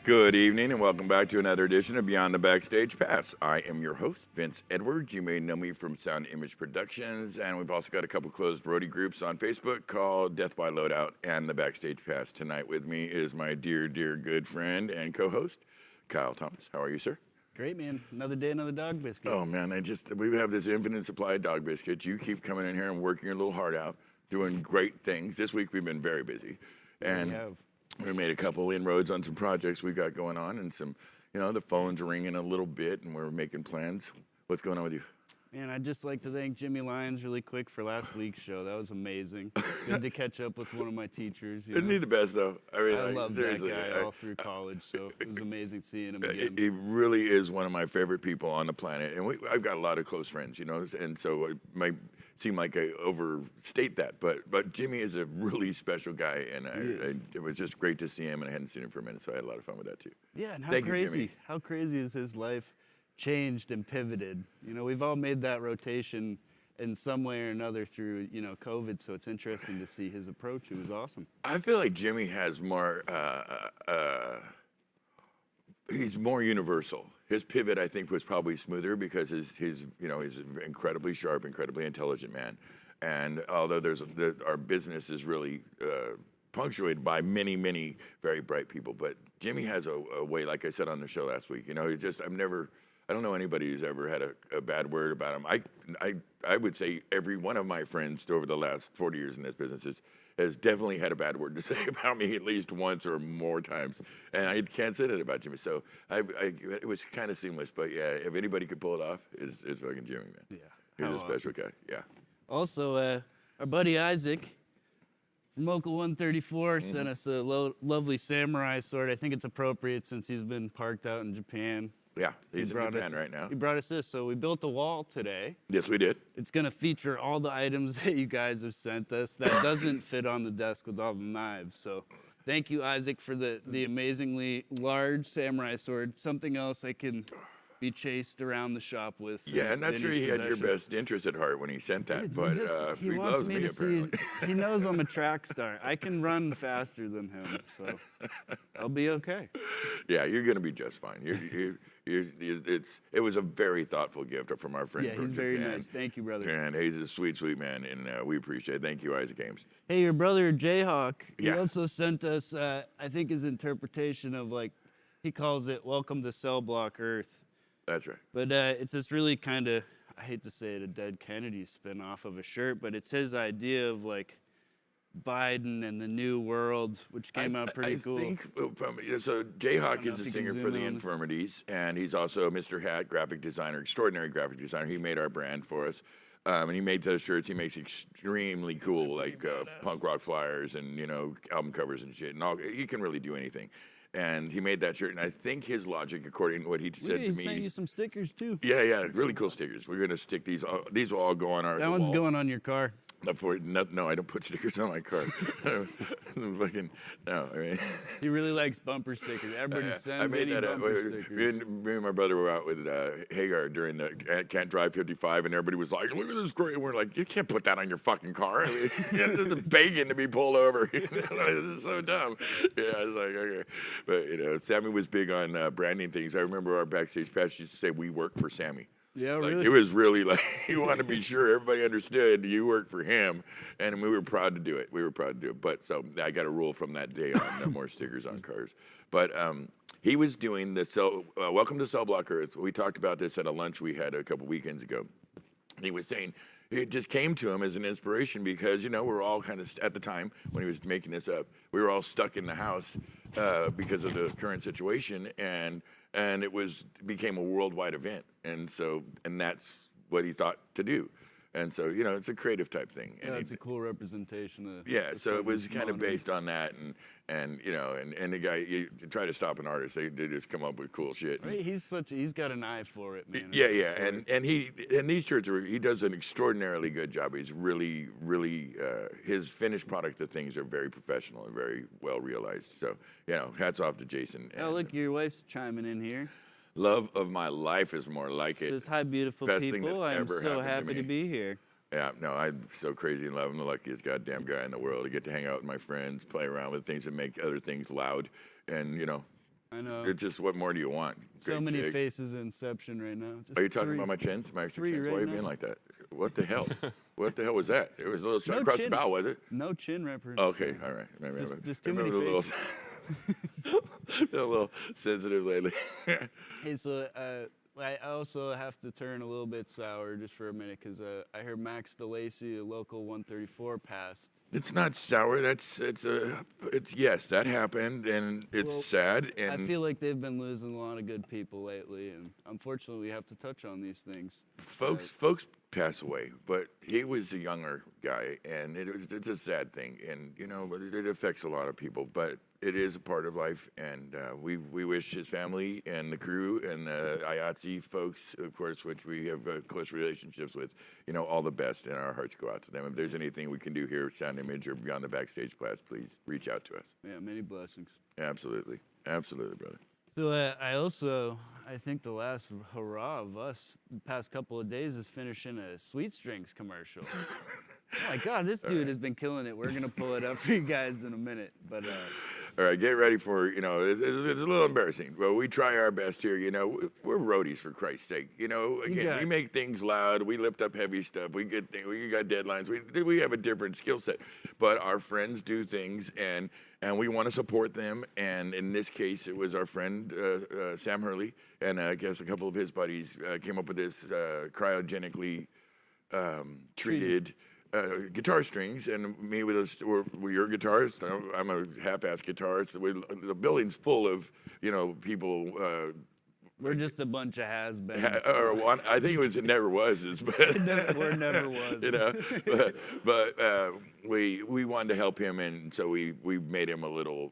Good evening and welcome back to another edition of Beyond the Backstage Pass. I am your host, Vince Edwards. You may know me from Sound Image Productions, and we've also got a couple closed roadie groups on Facebook called Death by Loadout and the Backstage Pass. Tonight with me is my dear good friend and co-host, Kyle Thomas. How are you, sir? Great, man. Another day, another dog biscuit. Oh, man, we have this infinite supply of dog biscuits. You keep coming in here and working your little heart out, doing great things. This week we've been very busy. And we have. We made a couple inroads on some projects we've got going on, and some, the phone's ringing a little bit, and we're making plans. What's going on with you? Man, I'd just like to thank Jimmy Lyons really quick for last week's show. That was amazing. Good to catch up with one of my teachers. Isn't he the best, though? I loved that guy all through college, so it was amazing seeing him again. He really is one of my favorite people on the planet, and I've got a lot of close friends, and so it might seem like I overstate that, but Jimmy is a really special guy, and it was just great to see him, and I hadn't seen him for a minute, so I had a lot of fun with that, too. Yeah, and Thank you, Jimmy. How crazy is his life changed and pivoted? We've all made that rotation in some way or another through, COVID, so it's interesting to see his approach. It was awesome. I feel like Jimmy has more, he's more universal. His pivot, I think, was probably smoother because he's an incredibly sharp, incredibly intelligent man. And although our business is really punctuated by many, many very bright people, but Jimmy has a way, like I said on the show last week, I don't know anybody who's ever had a bad word about him. I would say every one of my friends over the last 40 years in this business has definitely had a bad word to say about me at least once or more times. And I can't say that about Jimmy. So it was kind of seamless. But yeah, if anybody could pull it off, it's fucking Jimmy, man. Yeah. He's a special guy. Yeah. Also, our buddy Isaac from Local 134 sent us a lovely samurai sword. I think it's appropriate since he's been parked out in Japan. Yeah, he's in Japan right now. He brought us this. So we built a wall today. Yes, we did. It's going to feature all the items that you guys have sent us. That doesn't fit on the desk with all the knives. So thank you, Isaac, for the amazingly large samurai sword. Something else I can be chased around the shop with. Yeah, I'm not sure he had your best interest at heart when he sent that, but he loves wants me to see. He knows I'm a track star. I can run faster than him, so I'll be okay. Yeah, you're gonna be just fine. It was a very thoughtful gift from our friend. Yeah, he's very nice. Thank you, brother. And he's a sweet Man, and we appreciate it. Thank you, Isaac Ames. Hey, your brother Jayhawk. He Yeah. also sent us. I think his interpretation of he calls it "Welcome to Cell Block Earth." That's right. But it's this really kind of, I hate to say it, a Dead Kennedy spin-off of a shirt, but it's his idea of Biden and the New World, which came out pretty cool. I think so Jayhawk is a singer for the Infirmities, and he's also Mr. Hat, graphic designer, extraordinary graphic designer. He made our brand for us. And he made those shirts. He makes extremely cool, punk rock flyers and, album covers and shit. And all, he can really do anything. And he made that shirt, and I think his logic, according to what he said to me. He sent you some stickers, too. Yeah, really cool stickers. We're going to stick these. These will all go on our That one's going on your car. No, I don't put stickers on my car. Fucking, no, I mean. He really likes bumper stickers. Everybody sends bumper stickers. Me and my brother were out with Hagar during the Can't Drive 55, and everybody was like, look at this great. And we're like, you can't put that on your fucking car. I mean, this is begging to be pulled over. This is so dumb. Yeah, I was like, okay. But, Sammy was big on branding things. I remember our backstage pass used to say, we work for Sammy. Yeah, really? It was really he wanted to be sure everybody understood you worked for him, and we were proud to do it. But so I got a rule from that day on, no more stickers on cars. But he was doing the Welcome to Cell Block Earth. We talked about this at a lunch we had a couple weekends ago. And he was saying it just came to him as an inspiration because, we're all kind of, at the time when he was making this up, we were all stuck in the house because of the current situation, and it became a worldwide event, and that's what he thouot to do, and so it's a creative type thing. Yeah, it's a cool representation of. Yeah, so it was kind of based on that, and the guy, you try to stop an artist, they just come up with cool shit. Right, he's got an eye for it, man. Yeah, and these shirts he does an extraordinarily good job. He's really his finished product of things are very professional and very well realized. So hats off to Jason. Oh, look, your wife's chiming in here. Love of my life is more like it. Says, hi, beautiful Best thing people. that I'm ever so happened happy to to be here. Yeah, no, I'm so crazy in love. I'm the luckiest goddamn guy in the world. I get to hang out with my friends, play around with things that make other things loud, and I know. It's just, what more do you want? So Great many shake. faces of Inception right now. Just Are you talking three. about my chins? My extra Three chins? right Why are you now. being like that? What the hell? What the hell was that? It was a little shot No across chin. the bow, was it? No chin reference. Okay, all right. Maybe Just too many a little, faces. been a little sensitive lately. Hey, so I also have to turn a little bit sour just for a minute because I heard Max DeLacy, a local 134, passed. It's not sour. It's yes, that happened, and it's Well, sad. I And feel like they've been losing a lot of good people lately, and unfortunately, we have to touch on these things. folks pass away, but he was a younger guy, and it's a sad thing, and it affects a lot of people, but it is a part of life, and we wish his family and the crew and the IATSE folks, of course, which we have close relationships with, all the best, and our hearts go out to them. If there's anything we can do here at Sound Image or Beyond the Backstage Class, please reach out to us. Yeah, many blessings. Absolutely, brother. So I think the last hurrah of us the past couple of days is finishing a Sweet Strings commercial. Oh my God, this dude has been killing it. We're gonna pull it up for you guys in a minute, but. All right, get ready for, it's a little embarrassing. Well, we try our best here, we're roadies, for Christ's sake. Again, we make things loud, we lift up heavy stuff, we got deadlines, we have a different skill set. But our friends do things, and we want to support them. And in this case, it was our friend, Sam Hurley, and I guess a couple of his buddies came up with this cryogenically treated guitar strings, and me with you're a guitarist. I'm a half-ass guitarist. The building's full of people. We're just a bunch of has-beens. I think it never was. We're never was. But we wanted to help him, and so we made him a little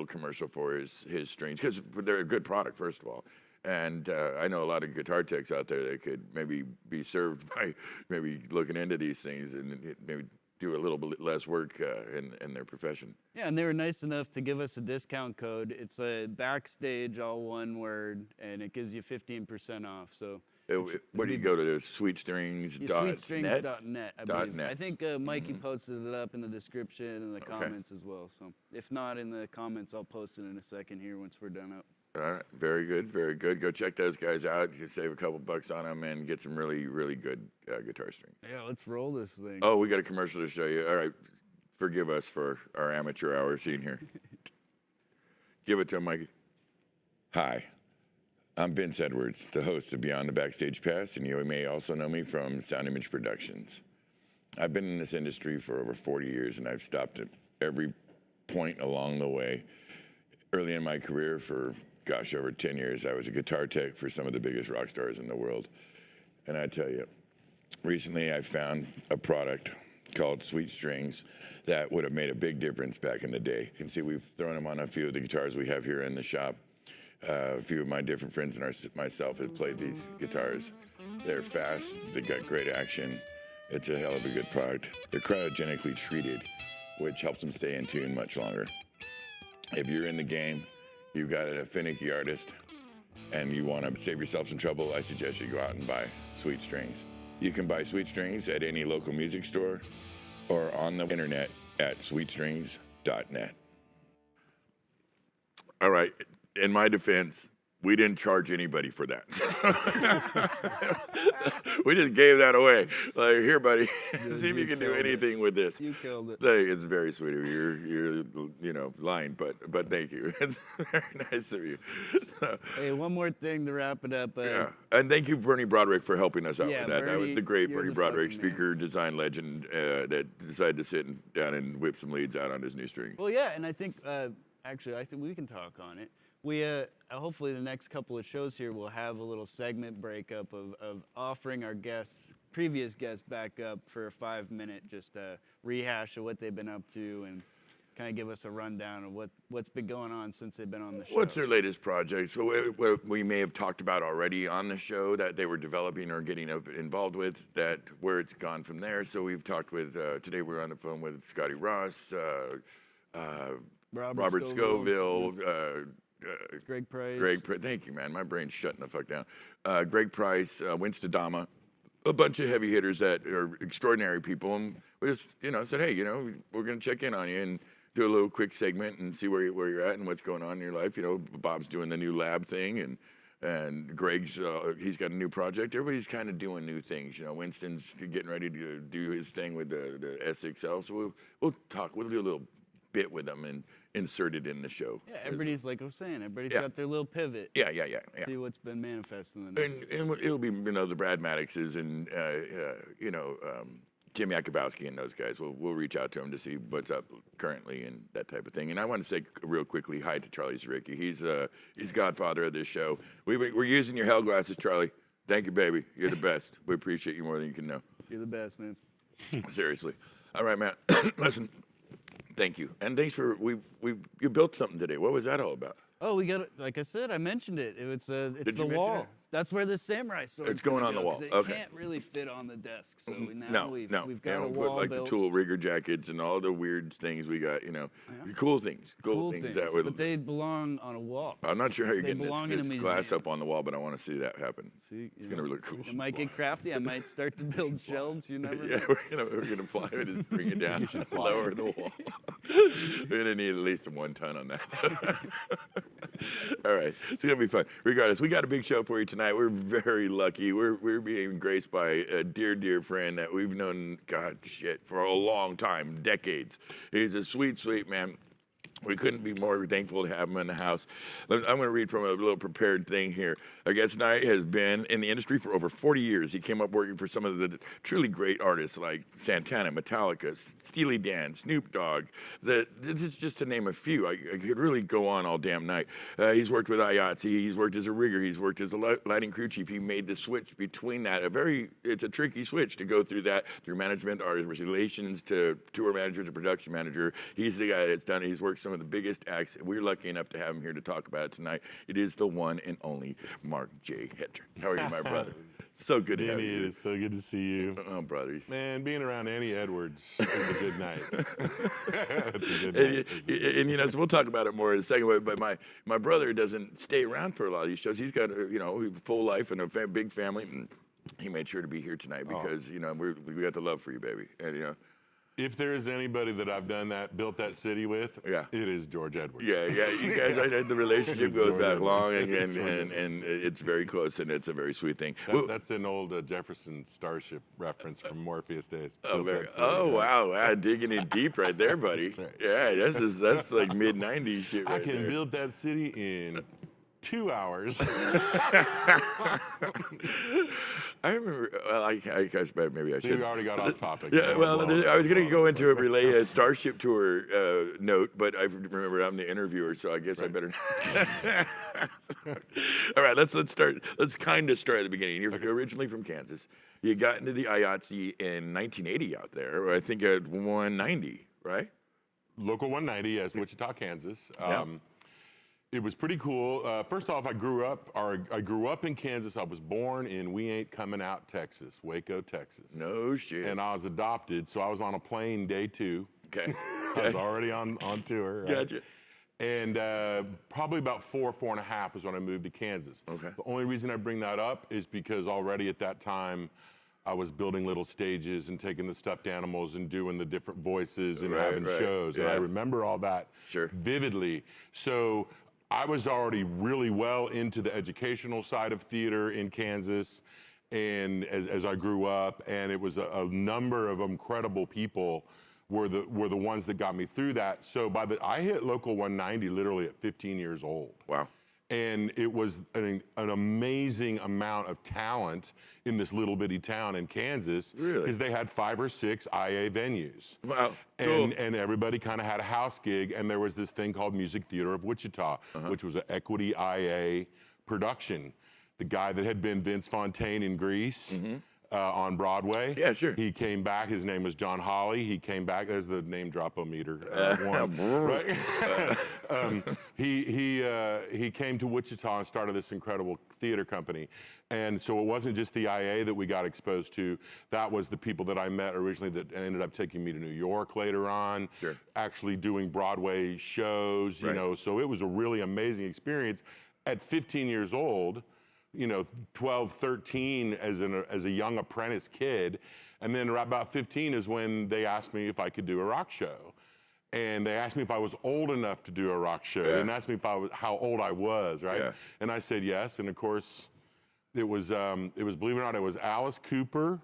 commercial for his strings, because they're a good product, first of all. And I know a lot of guitar techs out there that could maybe be served by maybe looking into these things and maybe do a little bit less work in their profession. Yeah, and they were nice enough to give us a discount code. It's a backstage, all one word, and it gives you 15% off. So where do you go to? Sweetstrings.net? Sweetstrings.net, I believe. .net. I think Mikey posted it up in the description and the comments as well. So if not in the comments, I'll post it in a second here once we're done up. All right, very good, very good. Go check those guys out. You can save a couple bucks on them and get some really, really good guitar strings. Yeah, let's roll this thing. Oh, we got a commercial to show you. All right, forgive us for our amateur hour scene here. Give it to him, Mikey. Hi, I'm Vince Edwards, the host of Beyond the Backstage Pass, and you may also know me from Sound Image Productions. I've been in this industry for over 40 years, and I've stopped at every point along the way. Early in my career, for over 10 years, I was a guitar tech for some of the biggest rock stars in the world. And I tell you, recently I found a product called Sweet Strings that would have made a big difference back in the day. You can see we've thrown them on a few of the guitars we have here in the shop. A few of my different friends and myself have played these guitars. They're fast, they got great action. It's a hell of a good product. They're cryogenically treated, which helps them stay in tune much longer. If you're in the game, you've got a finicky artist, and you want to save yourself some trouble, I suggest you go out and buy Sweet Strings. You can buy Sweet Strings at any local music store or on the internet at sweetstrings.net. All right, in my defense, we didn't charge anybody for that. We just gave that away. Like, here, buddy, see if you can do anything with this. You killed it. It's very sweet of you. You're lying, but thank you. It's very nice of you. Hey, one more thing to wrap it up. Yeah, and thank you, Bernie Broderick, for helping us out Yeah, with that. That was Bernie, the great you're Bernie the Broderick, fucking man. speaker, design legend, that decided to sit down and whip some leads out on his new strings. Well, yeah, and I think, actually, I think we can talk on it. We hopefully the next couple of shows here we'll have a little segment breakup of offering our previous guests back up for a 5-minute just rehash of what they've been up to and kind of give us a rundown of what's been going on since they've been on the show. What's their latest project? So what we may have talked about already on the show that they were developing or getting involved with, that where it's gone from there. So we've talked with, today we're on the phone with Scotty Ross, Robert Scoville, Greg Price. Thank you, man. My brain's shutting the fuck down. Greg Price, Winston Dama, a bunch of heavy hitters that are extraordinary people. And we just, said, hey, we're going to check in on you. And do a little quick segment and see where you're at and what's going on in your life. You know, Bob's doing the new lab thing, and Greg's he's got a new project. Everybody's kind of doing new things. You know, Winston's getting ready to do his thing with the SXL. So we'll talk. We'll do a little bit with them and insert it in the show. Yeah, everybody's like I was saying. Everybody's got their little pivot. Yeah. See what's been manifesting in the next. And it'll be, you know, the Brad Maddoxes and Jim Yakubowski and those guys. We'll reach out to them to see what's up currently and that type of thing. And I want to say real quickly hi to Charlie Zwicky. He's godfather of this show. We're using your hell glasses, Charlie. Thank you, baby. You're the best. We appreciate you more than you can know. You're the best, man. Seriously. All right, Matt. Listen. Thank you. And thanks for you built something today. What was that all about? Oh, we got, like I said, I mentioned it. It's Did the you mention wall. it? That's where the samurai sword. It's going on the wall. It Okay. can't really fit on the desk, so No, we've Yeah, got a we'll wall put like built. the tool rigger jackets and all the weird things we got. You know, cool things. Cool things that would. but they belong on a wall. I'm not sure how you're they getting belong in a this museum. glass up on the wall, but I want to see that happen. See, It's gonna look cool. I might get crafty. I might start to build shelves. You never Yeah, know. we're gonna fly it, just bring it down, lower the wall. We're gonna need at least 1 ton on that. All right, it's gonna be fun. Regardless, we got a big show for you tonight. We're very lucky. We're being graced by a dear friend that we've known, for a long time, decades. He's a sweet man. We couldn't be more thankful to have him in the house. I'm going to read from a little prepared thing here. Our guest tonight has been in the industry for over 40 years. He came up working for some of the truly great artists like Santana, Metallica, Steely Dan, Snoop Dogg. This is just to name a few. I could really go on all damn night. He's worked with IATSE. He's worked as a rigger. He's worked as a lighting crew chief. He made the switch between that. It's a tricky switch to go through that, through management, artist relations, to tour manager, to production manager. He's the guy that's done it. He's worked some of the biggest acts. We're lucky enough to have him here to talk about it tonight. It is the one and only Mark J Hetrick. How are you, my brother? So good to have you. It is so good to see you. Oh, brother. Man, being around Annie Edwards is a good night. It's a good night. And you know, so we'll talk about it more in a second. But my brother doesn't stay around for a lot of these shows. He's got a full life and a big family. And he made sure to be here tonight because we got the love for you, baby. And if there is anybody that I've built that city with, it is George Edwards. Yeah. You guys, I know the relationship goes back long, and it's very close, and it's a very sweet thing. That's an old Jefferson Starship reference from Morpheus days. Wow, digging in deep right there, buddy. That's right. Yeah, that's like mid '90s shit. I Right can there. build that city in 2 hours. I remember. Well, I guess maybe I So should. we already got off topic. Yeah, well, I was going to go into relay a Starship Tour note, but I remember I'm the interviewer, so I guess I better. All right, let's start. Let's kind of start at the beginning. You're originally from Kansas. You got into the IATSE in 1980 out there. I think at 190, right? Local 190, yes, Wichita, Kansas. Yeah. It was pretty cool. First off, I grew up in Kansas. I was born in We Ain't Coming Out, Texas, Waco, Texas. No shit. And I was adopted, so I was on a plane day 2. Okay. I was already on tour. Right? Gotcha. And probably about 4.5 was when I moved to Kansas. Okay. The only reason I bring that up is because already at that time, I was building little stages and taking the stuffed animals and doing the different voices and having shows. And I remember all that vividly. So I was already really well into the educational side of theater in Kansas, and as I grew up, and it was a number of incredible people were the ones that got me through that. So I hit Local 190 literally at 15 years old. Wow. And it was an amazing amount of talent in this little bitty town in Kansas. Really? Because they had 5 or 6 IA venues. Wow, cool. And everybody kind of had a house gig, and there was this thing called Music Theater of Wichita, which was an equity IA production. The guy that had been Vince Fontaine in Grease on Broadway. Yeah, sure. He came back. His name was John Hawley. He came back. There's the name drop-o-meter one. Right? He came to Wichita and started this incredible theater company. And so it wasn't just the IA that we got exposed to. That was the people that I met originally that ended up taking me to New York later on. Sure. Actually doing Broadway shows, you know. So it was a really amazing experience. At 15 years old, 12, 13 as a young apprentice kid. And then right about 15 is when they asked me if I could do a rock show. and they asked me if I was old enough to do a rock show. They didn't ask me if how old I was, right? Yeah. And I said yes, and of course, it was believe it or not, it was Alice Cooper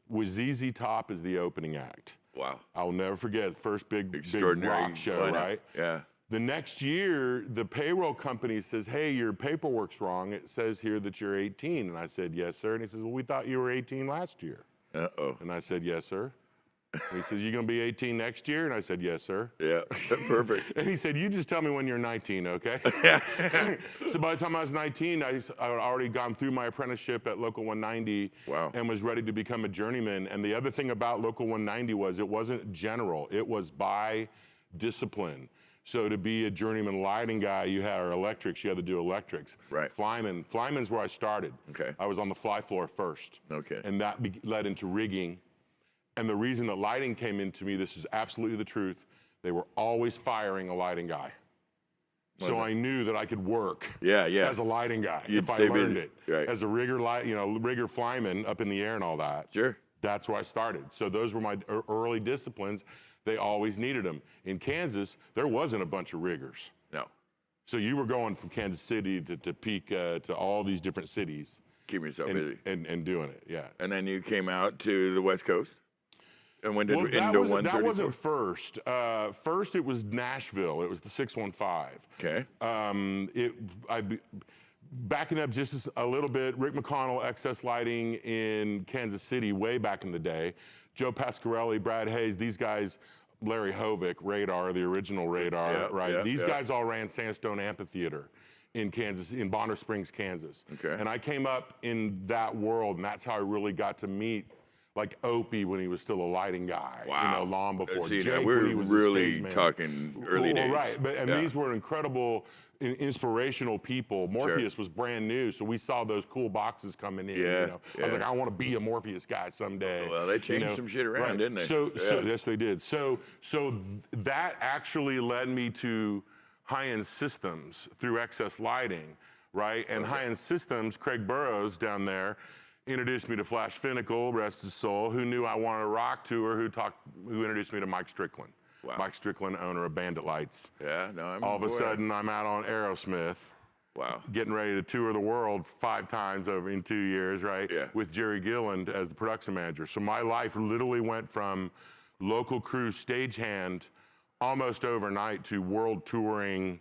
with ZZ Top as the opening act. Wow. I'll never forget the first big Extraordinary rock show, lineup. right? Yeah. The next year, the payroll company says, hey, your paperwork's wrong. It says here that you're 18. And I said, yes, sir. And he says, well, we thought you were 18 last year. Uh-oh. And I said, yes, sir. And he says, you gonna be 18 next year? And I said, yes, sir. Yeah, perfect. And he said, you just tell me when you're 19, okay? So by the time I was 19, I had already gone through my apprenticeship at Local 190. Wow. And was ready to become a journeyman. And the other thing about Local 190 was it wasn't general, it was by discipline. So to be a journeyman lighting guy, or electrics, you had to do electrics. Right. Flyman's where I started. Okay. I was on the fly floor first. Okay. And that led into rigging. And the reason that lighting came into me, this is absolutely the truth, they were always firing a lighting guy. So I knew that I could work as a lighting guy if I learned it. Right. As a rigger flyman up in the air and all that. Sure. That's where I started. So those were my early disciplines. They always needed them. In Kansas, there wasn't a bunch of riggers. No. So you were going from Kansas City to Topeka to all these different cities. Keeping yourself busy. And doing it, yeah. And then you came out to the West Coast? And when did Well, into that 134? wasn't first. First, it was Nashville. It was the 615. Okay. Backing up just a little bit, Rick McConnell, XS Lighting in Kansas City way back in the day. Joe Pasquarelli, Brad Hayes, these guys, Larry Hovick, Radar, the original Radar, right? These guys all ran Sandstone Amphitheater in Kansas, in Bonner Springs, Kansas. Okay. And I came up in that world, and that's how I really got to meet like Opie when he was still a lighting guy. Wow. You know, long before See, Jake we're when he was a really stage man. talking early days. Right, and these were incredible, inspirational people. Morpheus was brand new, so we saw those cool boxes coming in. Yeah, You know? I was like, I want to be a Morpheus guy someday. Well, they changed some shit around, didn't they? So yes, they did. So that actually led me to high-end systems through XS Lighting, right? And high-end systems, Craig Burrows down there introduced me to Flash Finnicle, rest his soul, who knew I wanted a rock tour, who introduced me to Mike Strickland. Wow. Mike Strickland, owner of Bandit Lights. Yeah, no, I'm All of a sudden, I'm out on Aerosmith. Wow. Getting ready to tour the world 5 times over in 2 years, right? Yeah. With Jerry Gilland as the production manager. So my life literally went from local crew stagehand almost overnight to world touring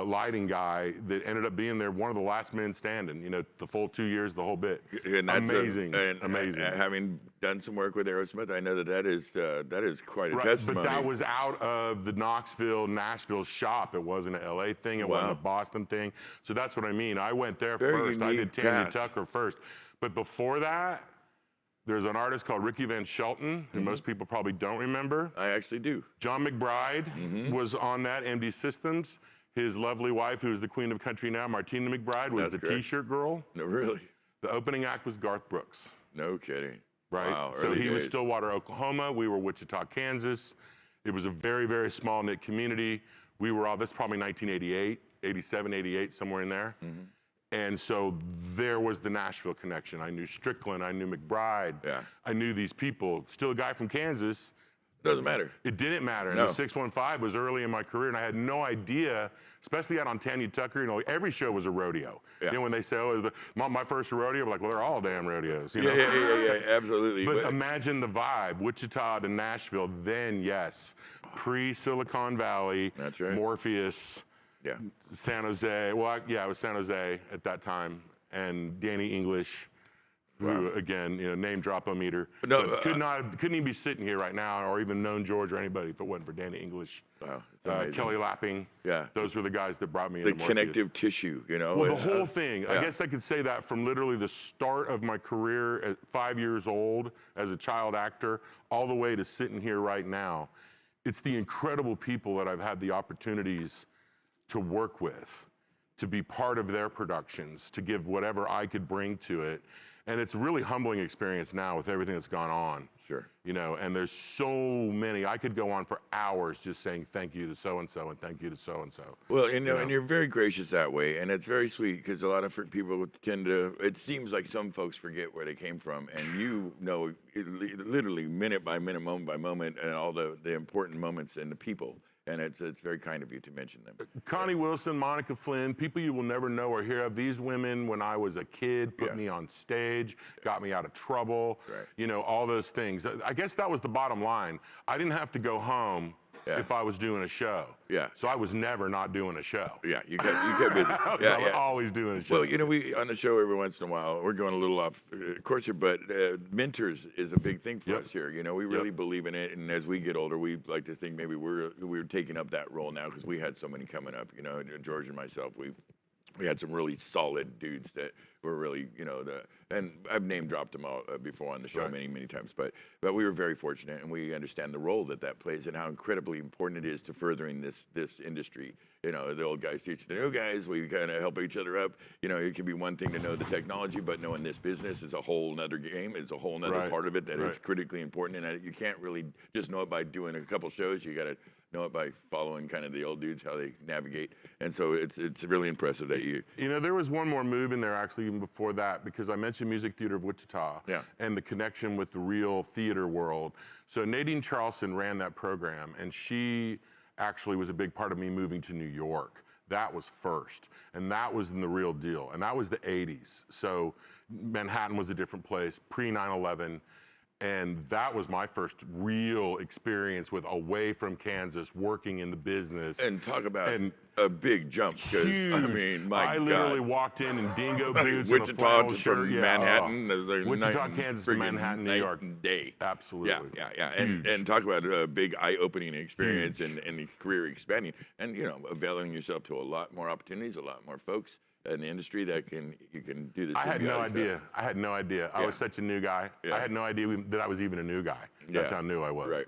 lighting guy that ended up being there, one of the last men standing, you know, the full 2 years, the whole bit. And that's amazing, amazing. Having done some work with Aerosmith, I know that is quite a testimony. But that was out of the Knoxville, Nashville shop. It wasn't an LA thing. It wasn't a Boston thing. So that's what I mean. I went there first. I did Tammy Tucker first. But before that, there's an artist called Ricky Van Shelton, who most people probably don't remember. I actually do. John McBride was on that, MD Systems. His lovely wife, who's the queen of country now, Martina McBride, was the T-shirt girl. No, really? The opening act was Garth Brooks. No kidding. Right? Wow, so early he was days. Stillwater, Oklahoma. We were Wichita, Kansas. It was a very, very small-knit community. We were all, that's probably 1988, 87, 88, somewhere in there. And so there was the Nashville connection. I knew Strickland, I knew McBride. Yeah. I knew these people. Still a guy from Kansas. Doesn't matter. It didn't matter. And No. the 615 was early in my career, and I had no idea, especially out on Tanya Tucker, you know, every show was a rodeo. Yeah. You know, when they say, oh, my first rodeo, I'm like, well, they're all damn rodeos. You know? Yeah, absolutely. But imagine the vibe, Wichita to Nashville, then yes, pre-Silicon Valley, That's right. Morpheus, Yeah. San Jose. Well, it was San Jose at that time, and Danny English, who again, you know, name drop-o-meter. No, But couldn't even be sitting here right now, or even known George or anybody if it wasn't for Danny English. Wow, it's amazing. Kelly Lapping. Yeah. Those were the guys that brought me The into Morpheus. connective tissue, you know. Well, the whole thing. I yeah. guess I could say that from literally the start of my career at 5 years old as a child actor, all the way to sitting here right now. It's the incredible people that I've had the opportunities to work with, to be part of their productions, to give whatever I could bring to it. And it's a really humbling experience now with everything that's gone on. Sure. You know, and there's so many. I could go on for hours just saying thank you to so-and-so and thank you to so-and-so. Well, and you're very gracious that way, and it's very sweet because a lot of people tend to. It seems like some folks forget where they came from, and you know, literally minute by minute, moment by moment, and all the important moments and the people. And it's very kind of you to mention them. Connie Wilson, Monica Flynn, people you will never know or hear of. These women, when I was a kid, put me on stage, got me out of trouble, you know, all those things. I guess that was the bottom line. I didn't have to go home if I was doing a show. Yeah. So I was never not doing a show. Yeah, you kept busy. I was always doing a show. Well, you know, we on the show every once in a while, we're going a little off course here, but mentors is a big thing for us here. You know, we really believe in it, and as we get older, we like to think maybe we're taking up that role now because we had so many coming up. You know, George and myself, we had some really solid dudes that were really, you know, and I've name dropped them all before on the show many times, but we were very fortunate, and we understand the role that plays and how incredibly important it is to furthering this industry. You know, the old guys teach the new guys. We kind of help each other up. You know, it can be one thing to know the technology, but knowing this business is a whole nother game. It's a whole nother part of it that is critically important, and you can't really just know it by doing a couple shows. You got to know it by following kind of the old dudes, how they navigate. And so it's really impressive that you... You know, there was one more move in there actually even before that, because I mentioned Music Theater of Wichita and the connection with the real theater world. So Nadine Charleston ran that program, and she actually was a big part of me moving to New York. That was first, and that was in the real deal, and that was the 80s. So Manhattan was a different place, pre-9/11. And that was my first real experience with away from Kansas, working in the business. And talk about a big jump, because I mean, I literally walked in dingo boots and a flannel shirt. Manhattan, Wichita, Kansas to Manhattan, New York. Day. Absolutely. Yeah. And talk about a big eye-opening experience and career expanding, and you know, availing yourself to a lot more opportunities, a lot more folks in the industry that you can do this. I had no idea. I was such a new guy. I had no idea that I was even a new guy. That's how new I was. Right.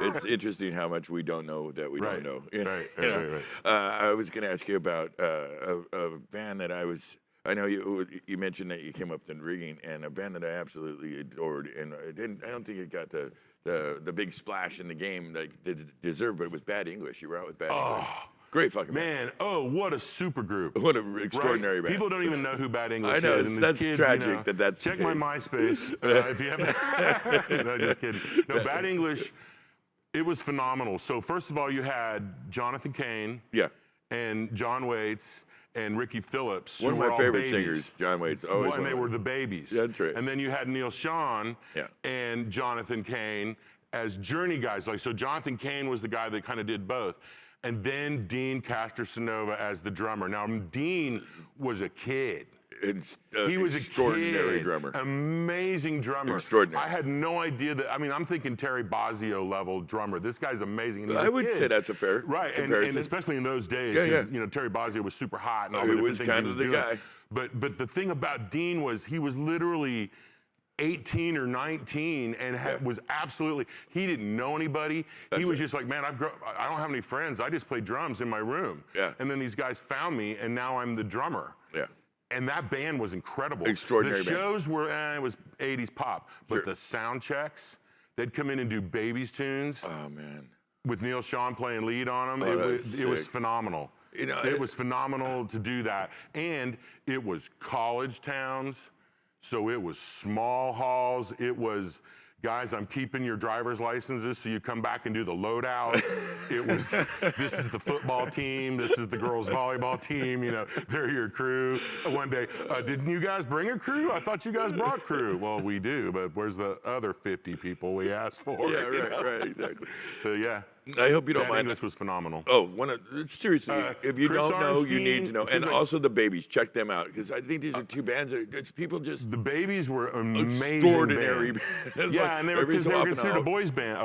It's interesting how much we don't know that we don't know. Right. I was going to ask you about a band that I know you mentioned that you came up to rigging, and a band that I absolutely adored, and I don't think it got the big splash in the game that it deserved, but it was Bad English. You were out with Bad English. Great fucking man. Oh, what a super group. What an extraordinary band. People don't even know who Bad English is. I know, and that's kids, tragic you know, that's check the case. my MySpace if you haven't. No, just kidding. No, Bad English, it was phenomenal. So first of all, you had Jonathan Cain and John Waits and Ricky Phillips. One of my favorite singers, John Waits. And they were the babies. That's right. And then you had Neil Sean and Jonathan Cain as journey guys. Like, so Jonathan Cain was the guy that kind of did both. And then Dean Castersonova as the drummer. Now, Dean was a kid. He was extraordinary drummer. Amazing drummer. Extraordinary. I had no idea that. I mean, I'm thinking Terry Bozzio level drummer. This guy's amazing. And I would say that's a fair comparison. And especially in those days, you know, Terry Bozzio was super hot and all the different things he was doing. Guy. But the thing about Dean was he was literally 18 or 19 and was absolutely, he didn't know anybody. He was just like, man, I don't have any friends. I just play drums in my room. And then these guys found me, and now I'm the drummer. And that band was incredible. Extraordinary The shows were, it was 80s pop, but the sound checks, they'd come in and do Babies tunes. Oh, man. With Neil Sean playing lead on them. It was phenomenal. You know, it was phenomenal to do that. And it was college towns. So it was small halls. It was, guys, I'm keeping your driver's licenses so you come back and do the loadout. It was, this is the football team. This is the girls' volleyball team. You know, they're your crew. One day, didn't you guys bring a crew? I thought you guys brought crew. Well, we do, but where's the other 50 people we asked for? Yeah, right, exactly. So, yeah. I hope you don't mind. This was phenomenal. Oh, seriously, if you don't know, you need to know. And also the Babies, check them out, because I think these are two bands that people just... The Babies were amazing. Extraordinary band. Yeah, and they were considered a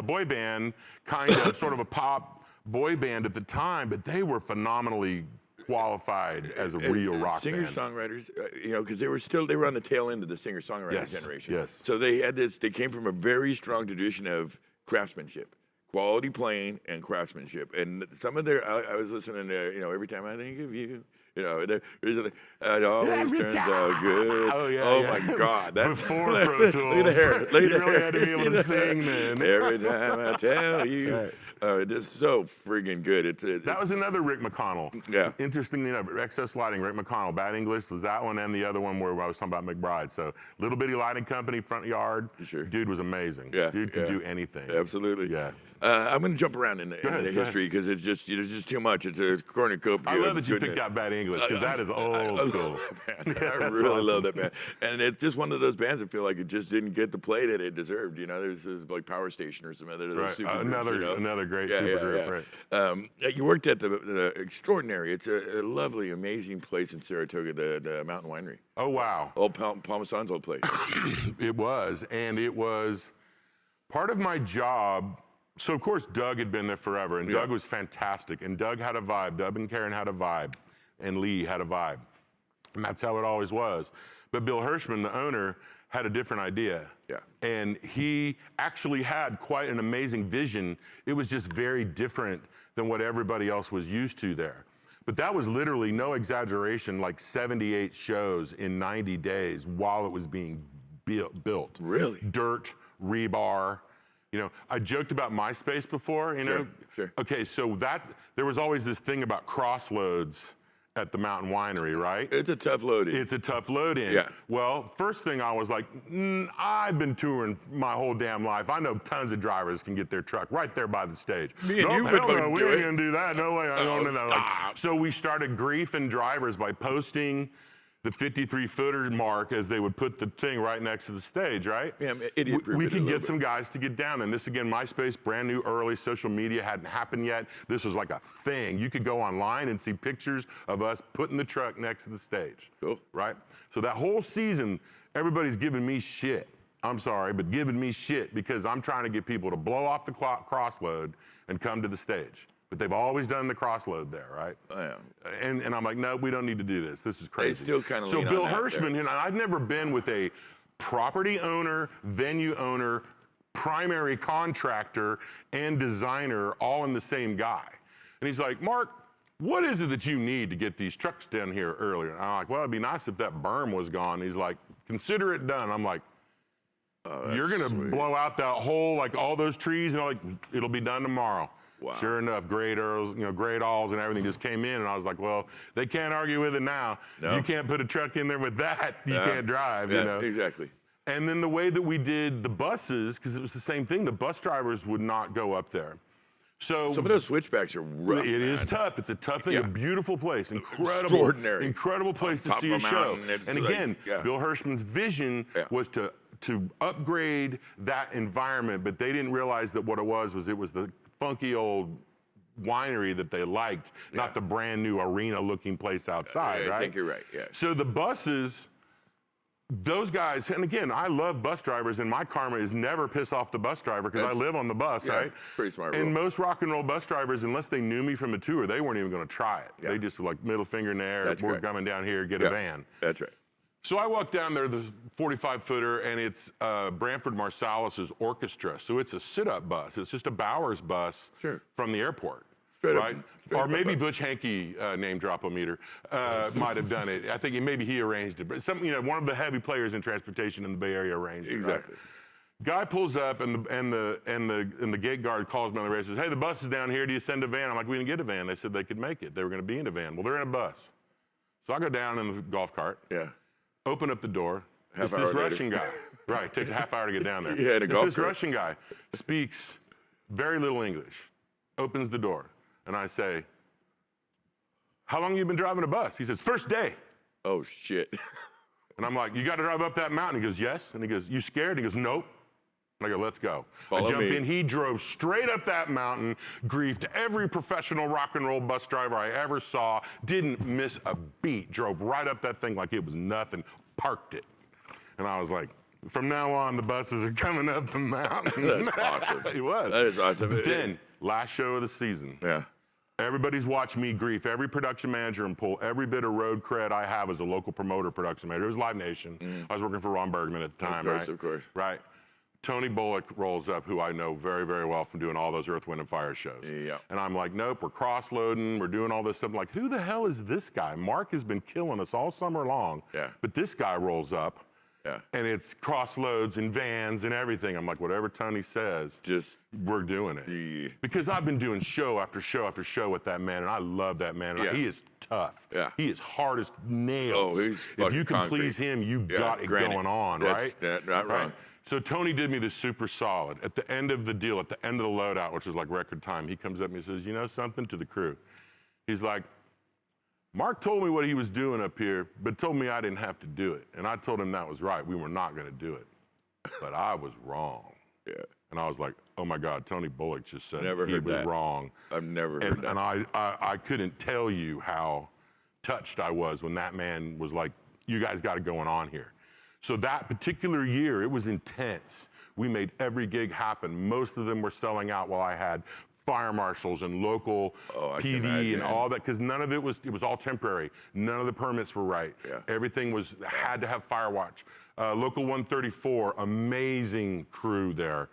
boy band, kind of, sort of a pop boy band at the time, but they were phenomenally qualified as a real rock band. Singer-songwriters, you know, because they were on the tail end of the singer-songwriter generation. Yes. So they had this, they came from a very strong tradition of craftsmanship. Quality playing and craftsmanship, and some of their. I was listening to, you know, Every Time I Think of You, You know, it always turns out good. Oh, yeah, Oh yeah. my God. That's Before Pro Tools. Look at the hair. Look at You the really hair. had to be able to sing then. Every time I tell you. right. It's so friggin' good. That was another Rick McConnell. Yeah. Interestingly enough, Excess Lighting, Rick McConnell. Bad English was that one, and the other one where I was talking about McBride. So little bitty lighting company, front yard. Sure. Dude was amazing. Yeah, Dude could yeah. do anything. Absolutely. Yeah. I'm going to jump around in the ahead, go history because there's just too much. It's a cornucopia. I love of that you goodness. picked out Bad English because that is old I school. love that band. Yeah, I that's really awesome. love that band, and it's just one of those bands I feel like it just didn't get the play that it deserved. You know, there's like Power Station or some other Right. super groups, Another you know? another great Yeah, super yeah, group. yeah. Right. You worked at the Extraordinary. It's a lovely, amazing place in Saratoga, the Mountain Winery. Oh wow. Old Palmasan's old place. It was, and it was part of my job. So of course Doug had been there forever, and Yeah. Doug was fantastic, and Doug had a vibe. Doug and Karen had a vibe, and Lee had a vibe, and that's how it always was. But Bill Hirschman, the owner, had a different idea. Yeah. And he actually had quite an amazing vision. It was just very different than what everybody else was used to there. But that was literally, no exaggeration, like 78 shows in 90 days while it was being built. Really? Dirt, rebar. You know, I joked about MySpace before, you know? Sure, sure. Okay, so there was always this thing about crossloads at the Mountain Winery, right? It's a tough load. It's a tough load in. Yeah. Well, first thing I was like, I've been touring my whole damn life. I know tons of drivers can get their truck right there by the stage. Me and you Nope, would hell no, fucking we do ain't it. gonna do that. No way. I'm Oh, going to that. Like, stop. so we started griefing drivers by posting the 53-footer mark as they would put the thing right next to the stage, right? Yeah, idiot-proof we it a could little get some guys to get down. And this again, MySpace, brand new, early, social media hadn't happened yet. This was like a thing. You could go online and see pictures of us putting the truck next to the stage. Cool. Right? So that whole season, everybody's giving me shit. I'm sorry, but giving me shit because I'm trying to get people to blow off the crossload and come to the stage. But they've always done the crossload there, right? Oh, yeah. And I'm like, no, we don't need to do this. This is crazy. still kinda So lean on Bill that Hirschman, there. you know, I've never been with a property owner, venue owner, primary contractor, and designer all in the same guy. And he's like, Mark, what is it that you need to get these trucks down here earlier? And I'm like, well, it'd be nice if that berm was gone. He's like, consider it done. I'm like, you're gonna blow out that whole, like all those trees, and I'm like, it'll be done tomorrow. Wow. Sure enough, great earls, you know, great alls and everything just came in, and I was like, well, they can't argue with it now. No. You can't put a truck in there with that. You can't drive, Yeah, you know. exactly. And then the way that we did the buses, because it was the same thing, the bus drivers would not go up there. So Some of those switchbacks are rough. it is man. tough. It's a tough thing. Yeah. A beautiful place, Extraordinary. incredible place to Top see of a a show. mountain, it's And like- again, yeah. Bill Hirschman's vision Yeah. was to upgrade that environment, but they didn't realize that what it was the funky old winery that they liked, not the brand new arena-looking place outside, Yeah, right? I think you're right. Yeah. So the buses. Those guys, and again, I love bus drivers, and my karma is never piss off the bus driver because I That's- live on the bus, yeah, right? pretty smart And rule. most rock and roll bus drivers, unless they knew me from a tour, they weren't even going to try it. Yeah. They just were like middle finger in the air. That's We're correct. coming down here, get Yeah, a van. That's right. So I walk down there, the 45-footer, and it's Branford Marsalis's orchestra. So it's a sit-up bus. It's just a Bowers bus Sure. from the airport. Straight up- right? straight Or up maybe bus. Butch Hankey, name drop-o-meter, might have done it. I think maybe he arranged it. But one of the heavy players in transportation in the Bay Area arranged it. right? Exactly. Guy pulls up and the gate guard calls me on the radio and says, hey, the bus is down here. Do you send a van? I'm like, we didn't get a van. They said they could make it. They were going to be in a van. Well, they're in a bus. So I go down in the golf cart, Yeah. open up the door. It's Half this hour later. Russian guy. Right, takes a half hour to get down there. Yeah, in a It's golf this cart. Russian guy speaks very little English, opens the door, and I say, how long have you been driving a bus? He says, first day. Oh shit. And I'm like, you got to drive up that mountain? He goes, yes. And he goes, you scared? He goes, nope. And I go, let's go. Follow I jump me. in. He drove straight up that mountain, griefed every professional rock and roll bus driver I ever saw, didn't miss a beat, drove right up that thing like it was nothing, parked it. And I was like, from now on, the buses are coming up the mountain. That's awesome. It was. That is awesome. Then, last show of the season. Yeah. Everybody's watched me grief every production manager and pull every bit of road cred I have as a local promoter production manager. It was Live Nation. I was working for Ron Bergman at the time, course, right? of course. Right. Tony Bullock rolls up, who I know very, very well from doing all those Earth, Wind, and Fire shows. Yeah. And I'm like, nope, we're cross-loading, we're doing all this stuff. I'm like, who the hell is this guy? Mark has been killing us all summer long. Yeah. But this guy rolls up, Yeah. and it's cross-loads and vans and everything. I'm like, whatever Tony says, we're doing it. Yeah. Because I've been doing show after show after show with that man, and I love that man. Yeah. He is tough. Yeah. He is hard as nails. Oh, he's if fucking you can concrete. please him, you got it granted. going on, That's right? not wrong. So Tony did me this super solid. At the end of the deal, at the end of the loadout, which was like record time, he comes up and he says, you know something, to the crew. He's like, Mark told me what he was doing up here, but told me I didn't have to do it. And I told him that was right. We were not going to do it. But I was wrong. Yeah. And I was like, oh my God, Tony Bullock just said Never he heard was that. wrong. I've never heard that. And I couldn't tell you how touched I was when that man was like, you guys got it going on here. So that particular year, it was intense. We made every gig happen. Most of them were selling out while I had fire marshals and local I can PD imagine. and all that, because none of it was all temporary. None of the permits were right. Yeah. Everything had to have fire watch. Local 134, amazing crew there.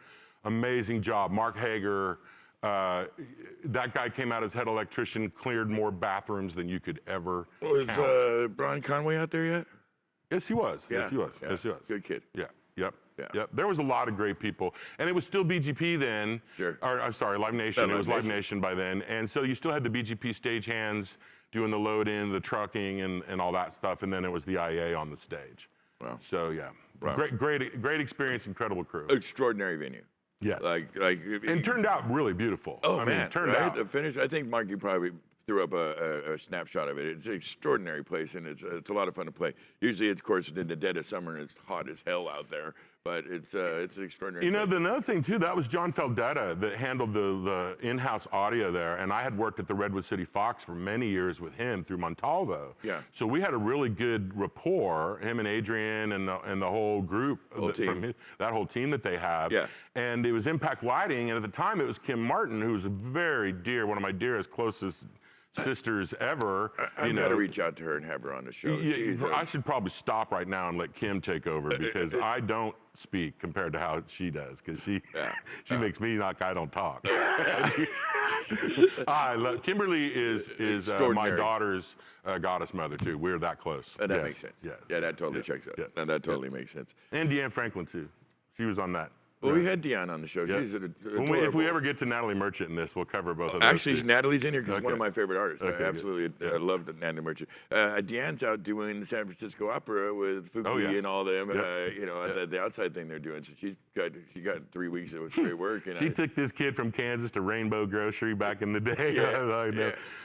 Amazing job. Mark Hager, that guy came out as head electrician, cleared more bathrooms than you could ever Was count. Brian Conway out there yet? Yes, he was. Yeah, Yes, he was. yeah. Yes, he was. Good kid. Yeah. Yep. Yeah. Yep. There was a lot of great people, and it was still BGP then. Sure. Or I'm sorry, Live Nation. Live It was Live Nation. Nation by then, and so you still had the BGP stagehands doing the load in, the trucking, and all that stuff, and then it was the IA on the stage. Wow. So yeah, Wow. great experience, incredible crew. Extraordinary venue. Yes. And turned out really beautiful. Oh, I man. mean, turned right? out. The finish, I think Marky probably threw up a snapshot of it. It's an extraordinary place, and it's a lot of fun to play. Usually, it's, of course, in the dead of summer, and it's hot as hell out there, but it's an extraordinary You know, place. another thing, too, that was John Feldetta that handled the in-house audio there, and I had worked at the Redwood City Fox for many years with him through Montalvo. Yeah. So we had a really good rapport, him and Adrian and the whole group. That whole team that they have. Yeah. And it was Impact Lighting, and at the time it was Kim Martin, who was a very dear, one of my dearest, closest sisters ever. I've got to reach out to her and have her on the show. I should probably stop right now and let Kim take over, because I don't speak compared to how she does, because she makes me like I don't talk. I love Kimberly is my daughter's goddess mother too. We're that close. And that makes sense. Yeah. Yeah, that totally checks out. Yeah. And that totally makes sense. And Deanne Franklin too. She was on that. Well, we had Deanne on the show. Yeah. She's If we ever get to Natalie Merchant in this, we'll cover both of those. Actually, two. Natalie's in here because she's one of Okay. my favorite artists. Okay, I absolutely love Natalie Merchant. Deanne's out doing the San Francisco Opera with Fuki and all them. The outside thing they're doing. So she got 3 weeks of straight work. And She took this kid from Kansas to Rainbow Grocery back in the day.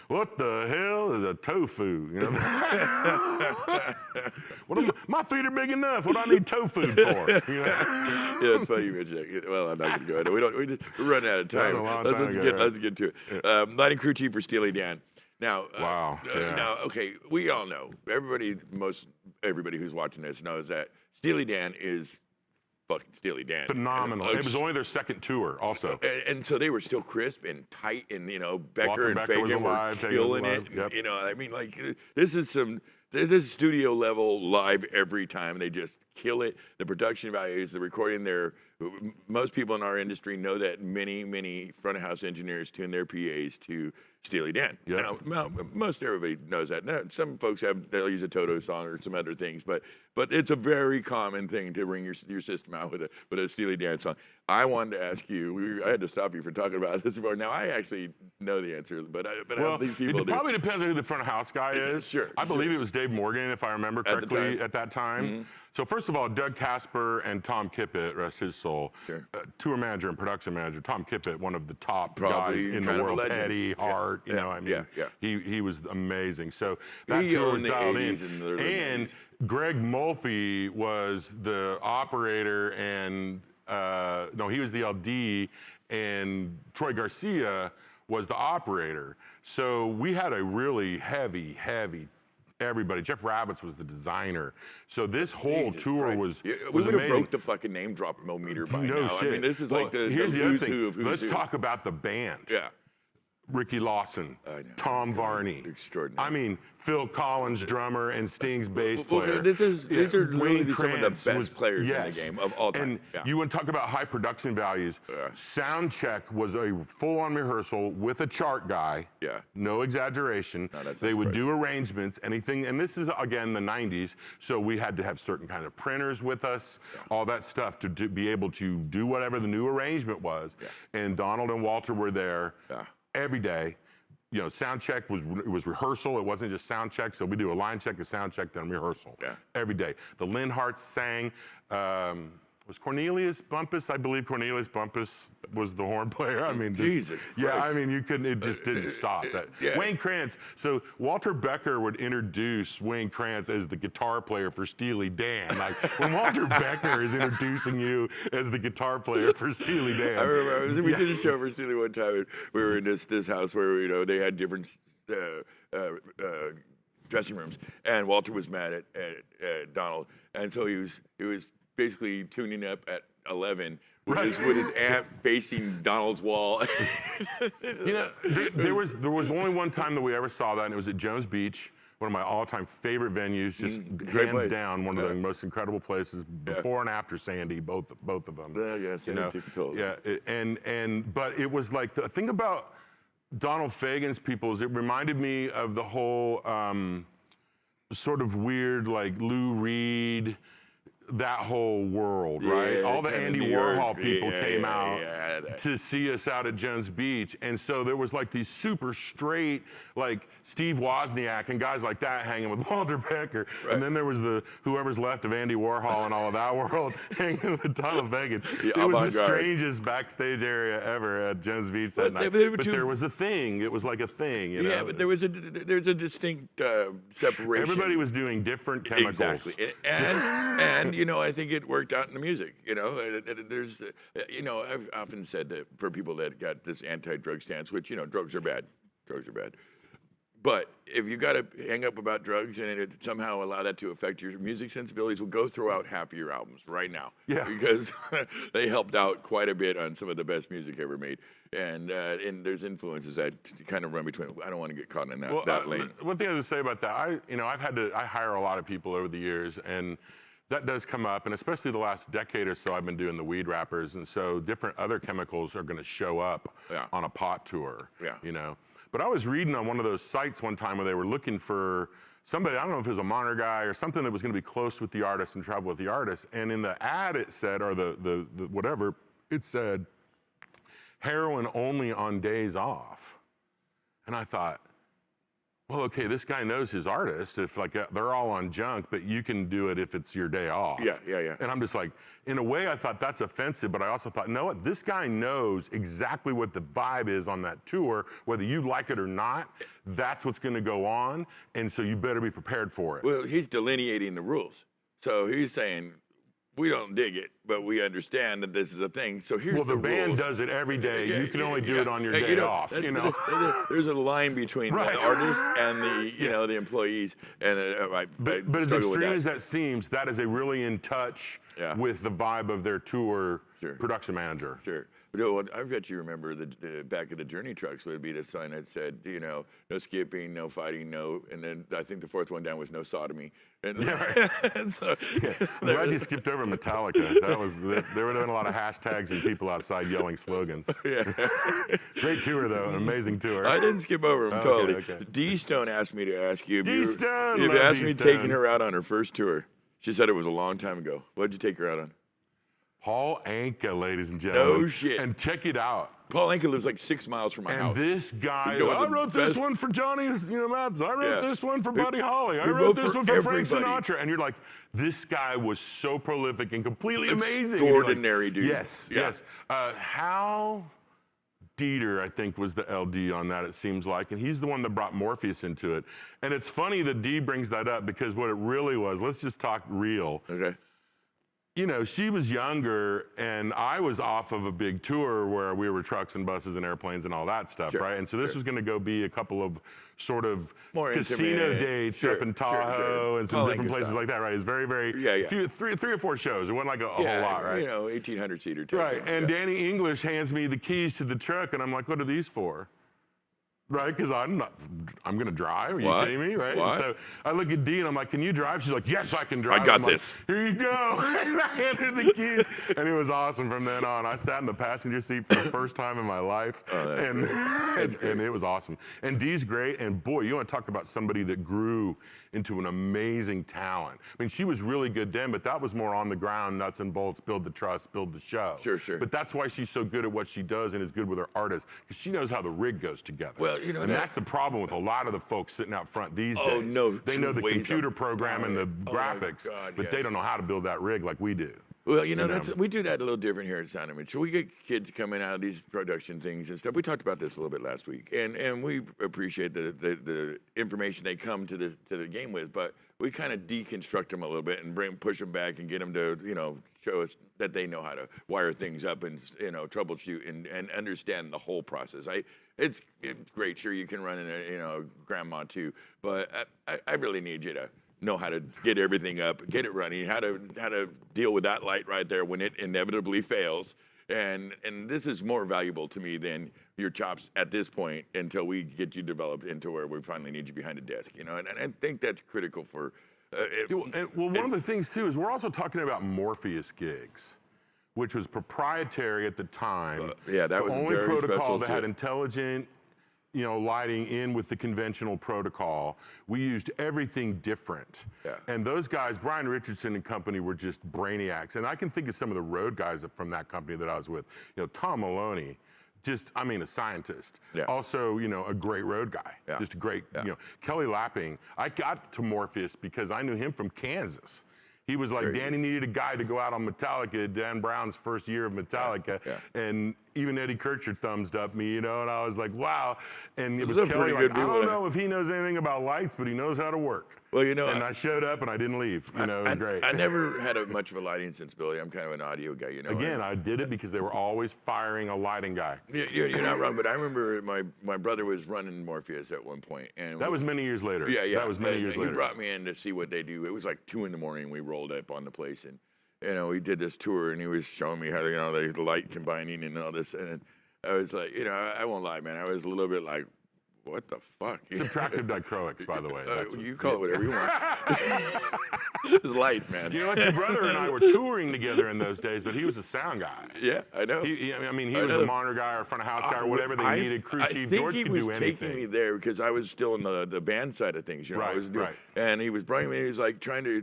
What the hell is a tofu? You know? My feet are big enough. What do I need tofu for? You know? Yeah, it's funny you mentioned that. Well, I'm not going to go into it. We're running out of time. That was a long time ago, Let's get to it. Lighting crew chief for Steely Dan. Now, Wow, yeah. Now, okay, we all know. Everybody who's watching this knows that Steely Dan is fucking Steely Dan. Phenomenal. It was only their second tour, also. And so they were still crisp and tight, and Becker Walter and Becker was Fagan alive, were Fagan was killing alive, it. yep. I mean, like this is studio level live every time. They just kill it. The production values, the recording. Most people in our industry know that many front of house engineers tune their PAs to Steely Dan. Yep. Now, most everybody knows that. Now, some folks they'll use a Toto song or some other things, but it's a very common thing to ring your system out with a Steely Dan song. I wanted to ask you. I had to stop you from talking about this before. Now I actually know the answer, but I don't think people it do. probably depends on who the front of house guy is. Sure. I believe it was Dave Morgan, if I remember correctly, at that time. Mm-hmm. So first of all, Doug Casper and Tom Kippett, rest his soul, Sure. Tour manager and production manager. Tom Kippett, one of the top Probably guys in the kind of a world. legend. Eddie Hart, he was amazing. So that He tour was owned the dialed 80s in. and the early And 90s. Greg Mulphy was the operator, and he was the LD, and Troy Garcia was the operator. So we had a really heavy everybody. Jeff Rabbits was the designer. So this whole Jesus tour Christ. was We would have amazing. broke the fucking name drop meter by No now. shit. I mean, this is like the here's the who's other who thing. of who's Let's who. talk about the band. Yeah. Ricky Lawson, Tom Varney. Extraordinary. I mean, Phil Collins, drummer, and Sting's bass Well, player. these are Wayne really some of the Krantz best players in the game of all time. And Yeah. you want to talk about high production values. Sound check was a full-on rehearsal with a chart guy. Yeah. No exaggeration. No, that's they would right. do arrangements, anything, and this is, again, the 90s, so we had to have certain kind of printers with us, all that stuff to be able to do whatever the new arrangement was. Yeah. And Donald and Walter were there Yeah. every day. You know, sound check was rehearsal. It wasn't just sound check. So we do a line check, a sound check, then rehearsal. Yeah. Every day. The Linharts sang. Was Cornelius Bumpus? I believe Cornelius Bumpus was the horn player. I mean, Jesus yeah. Christ. I mean, you couldn't. It just didn't stop. That Yeah. Wayne Krantz. So Walter Becker would introduce Wayne Krantz as the guitar player for Steely Dan. Like when Walter Becker is introducing you as the guitar player for Steely Dan. I remember we did a show for Steely one time, and we were in this house where they had different dressing rooms, and Walter was mad at Donald, and so he was basically tuning up at 11 with, with his amp facing Donald's wall. You know, there was only one time that we ever saw that, and it was at Jones Beach, one of my all-time favorite venues, just Great hands place. down, one of the most incredible places before and after Sandy, both of them. Yeah, Sandy took control. Yeah, but it was like the thing about Donald Fagen's people is it reminded me of the whole sort of weird like Lou Reed, that whole world, right? Yeah, All the kinda Andy New York. Warhol people came Yeah, out yeah. to see us out at Jones Beach. And so there was like these super straight, like Steve Wozniak and guys like that hanging with Walter Becker. Right. And then there was whoever's left of Andy Warhol and all of that world hanging with Donald Fagen. Yeah, It was the avant-garde. strangest backstage area ever at Jones Beach that night. But there was a thing. It was like a thing, you know? Yeah, but there's a distinct separation. Everybody was doing different chemicals. Exactly, and you know, I think it worked out in the music. You know, there's, you know, I've often said that for people that got this anti-drug stance, which, you know, drugs are bad, but if you got to hang up about drugs and it somehow allow that to affect your music sensibilities, will go throughout half of your albums right now. Yeah. Because they helped out quite a bit on some of the best music ever made, and there's influences that kind of run between. I don't want to get caught in that lane. One thing I was to say about that, I hire a lot of people over the years, and that does come up, and especially the last decade or so, I've been doing the weed wrappers, and so different other chemicals are going to show up on a pot tour. Yeah. You know, but I was reading on one of those sites one time where they were looking for somebody, I don't know if it was a monitor guy or something that was going to be close with the artist and travel with the artist, and in the ad it said, or the whatever, it said, heroin only on days off. And I thought, well, okay, this guy knows his artist. If like they're all on junk, but you can do it if it's your day off. Yeah. And I'm just like, in a way, I thought that's offensive, but I also thought, you know what? This guy knows exactly what the vibe is on that tour, whether you like it or not. That's what's going to go on, and so you better be prepared for it. Well, he's delineating the rules. So he's saying, we don't dig it, but we understand that this is a thing. So here's the band rules. does it every day. Yeah, you can only do it on your You day know, off. You know. There's a line between Right. the artist and the the employees, and But as struggle with extreme as that seems, that is a really in touch with the vibe of their tour production manager. Sure. But I bet you remember the back of the Journey trucks would be the sign that said, you know, no skipping, no fighting, no, and then I think the fourth one down was no sodomy. And so, I'm glad you skipped over Metallica. There would have been a lot of hashtags and people outside yelling slogans. Great tour though, an amazing tour. I didn't skip over him totally. Okay. D Stone asked me to ask you. D-Stone, You've love asked me D-Stone. taking her out on her first tour. She said it was a long time ago. What did you take her out on? Paul Anka, ladies and gentlemen. No shit. And check it out. Paul Anka lives like 6 miles from my And house. this guy, He's got I the wrote this best- one for Johnny, Mathis. I wrote this one for Buddy Holly. I we wrote wrote this for one for Frank everybody. Sinatra. And you're like, this guy was so prolific and completely amazing. And you're like, Extraordinary dude. Yes, Yeah. yes. Hal Dieter, I think, was the LD on that, it seems like. And he's the one that brought Morpheus into it. And it's funny that D brings that up because what it really was, let's just talk real. Okay. You know, she was younger, and I was off of a big tour where we were trucks and buses and airplanes and all that stuff, right? And so this was going to go be a couple of sort of More casino intimate. dates Sure, up in sure, Tahoe and some Paul different Anka places style. like that, right? It's very, very, three or four shows. It wasn't like a whole lot, right? You know, 1,800 seater type Right, thing. and Danny English hands me the keys to the truck, and I'm like, what are these for? right? Because I'm going to drive. Are you What? kidding me, right? What? And so I look at Dee and I'm like, can you drive? She's like, yes, I can drive. I got I'm like, this. here you go. And I handed her the keys, and it was awesome from then on. I sat in the passenger seat for the first time in my life, and it was awesome. And Dee's great, and boy, you want to talk about somebody that grew into an amazing talent. I mean, she was really good then, but that was more on the ground, nuts and bolts, build the trust, build the show. Sure. But that's why she's so good at what she does and is good with her artists, because she knows how the rig goes together. Well, you know, and that's the problem with a lot of the folks sitting out front these days. Oh, no, they know the ways computer program and the Oh, graphics, my God, but yes. they don't know how to build that rig like we do. Well, you know, we do that a little different here at Sound Image. So we get kids coming out of these production things and stuff. We talked about this a little bit last week, and we appreciate the information they come to the game with, but we kind of deconstruct them a little bit and push them back and get them to, you know, show us that they know how to wire things up and, you know, troubleshoot and understand the whole process. It's great. Sure, you can run in a, you know, grandma too, but I really need you to know how to get everything up, get it running, how to deal with that light right there when it inevitably fails. And this is more valuable to me than your chops at this point until we get you developed into where we finally need you behind a desk, you know. And I think that's critical for. One of the things too is we're also talking about Morpheus gigs, which was proprietary at the time. Yeah, that was the only very protocol special that shit. had intelligent, you know, lighting in with the conventional protocol. We used everything different. Yeah. And those guys, Brian Richardson and company, were just brainiacs. And I can think of some of the road guys from that company that I was with. You know, Tom Maloney, a scientist. Yeah. Also, you know, a great road guy. Yeah. Just a great, Yeah. you know. Kelly Lapping, I got to Morpheus because I knew him from Kansas. He was like, Danny needed a guy to go out on Metallica, Dan Brown's first year of Metallica. Yeah. And even Eddie Kircher thumbs up me, you know, and I was like, wow. And it was Those are Kelly pretty like, good I people don't to- know if he knows anything about lights, but he knows how to work. Well, you know, And I showed up and I didn't leave. You know, it was great. I never had much of a lighting sensibility. I'm kind of an audio guy, you know. Again, I did it because they were always firing a lighting guy. You're not wrong, but I remember my brother was running Morpheus at one point, and That was many years later. yeah. That was many And years he later. brought me in to see what they do. It was like 2 a.m. We rolled up on the place, and you know, we did this tour, and he was showing me how to, you know, the light combining and all this, and I was like, you know, I won't lie, man, I was a little bit like, what the fuck? Subtractive dichroics, by the way. That's You call it whatever you want. It's life, man. You know what? Your brother and I were touring together in those days, but he was a sound guy. Yeah, I know. He I was know. a monitor guy or front of house guy or whatever they needed. Crew chief. George could do I think he was anything. taking me there because I was still in the band side of things. You know, I Right, was doing, right. and he was bringing me. He was like trying to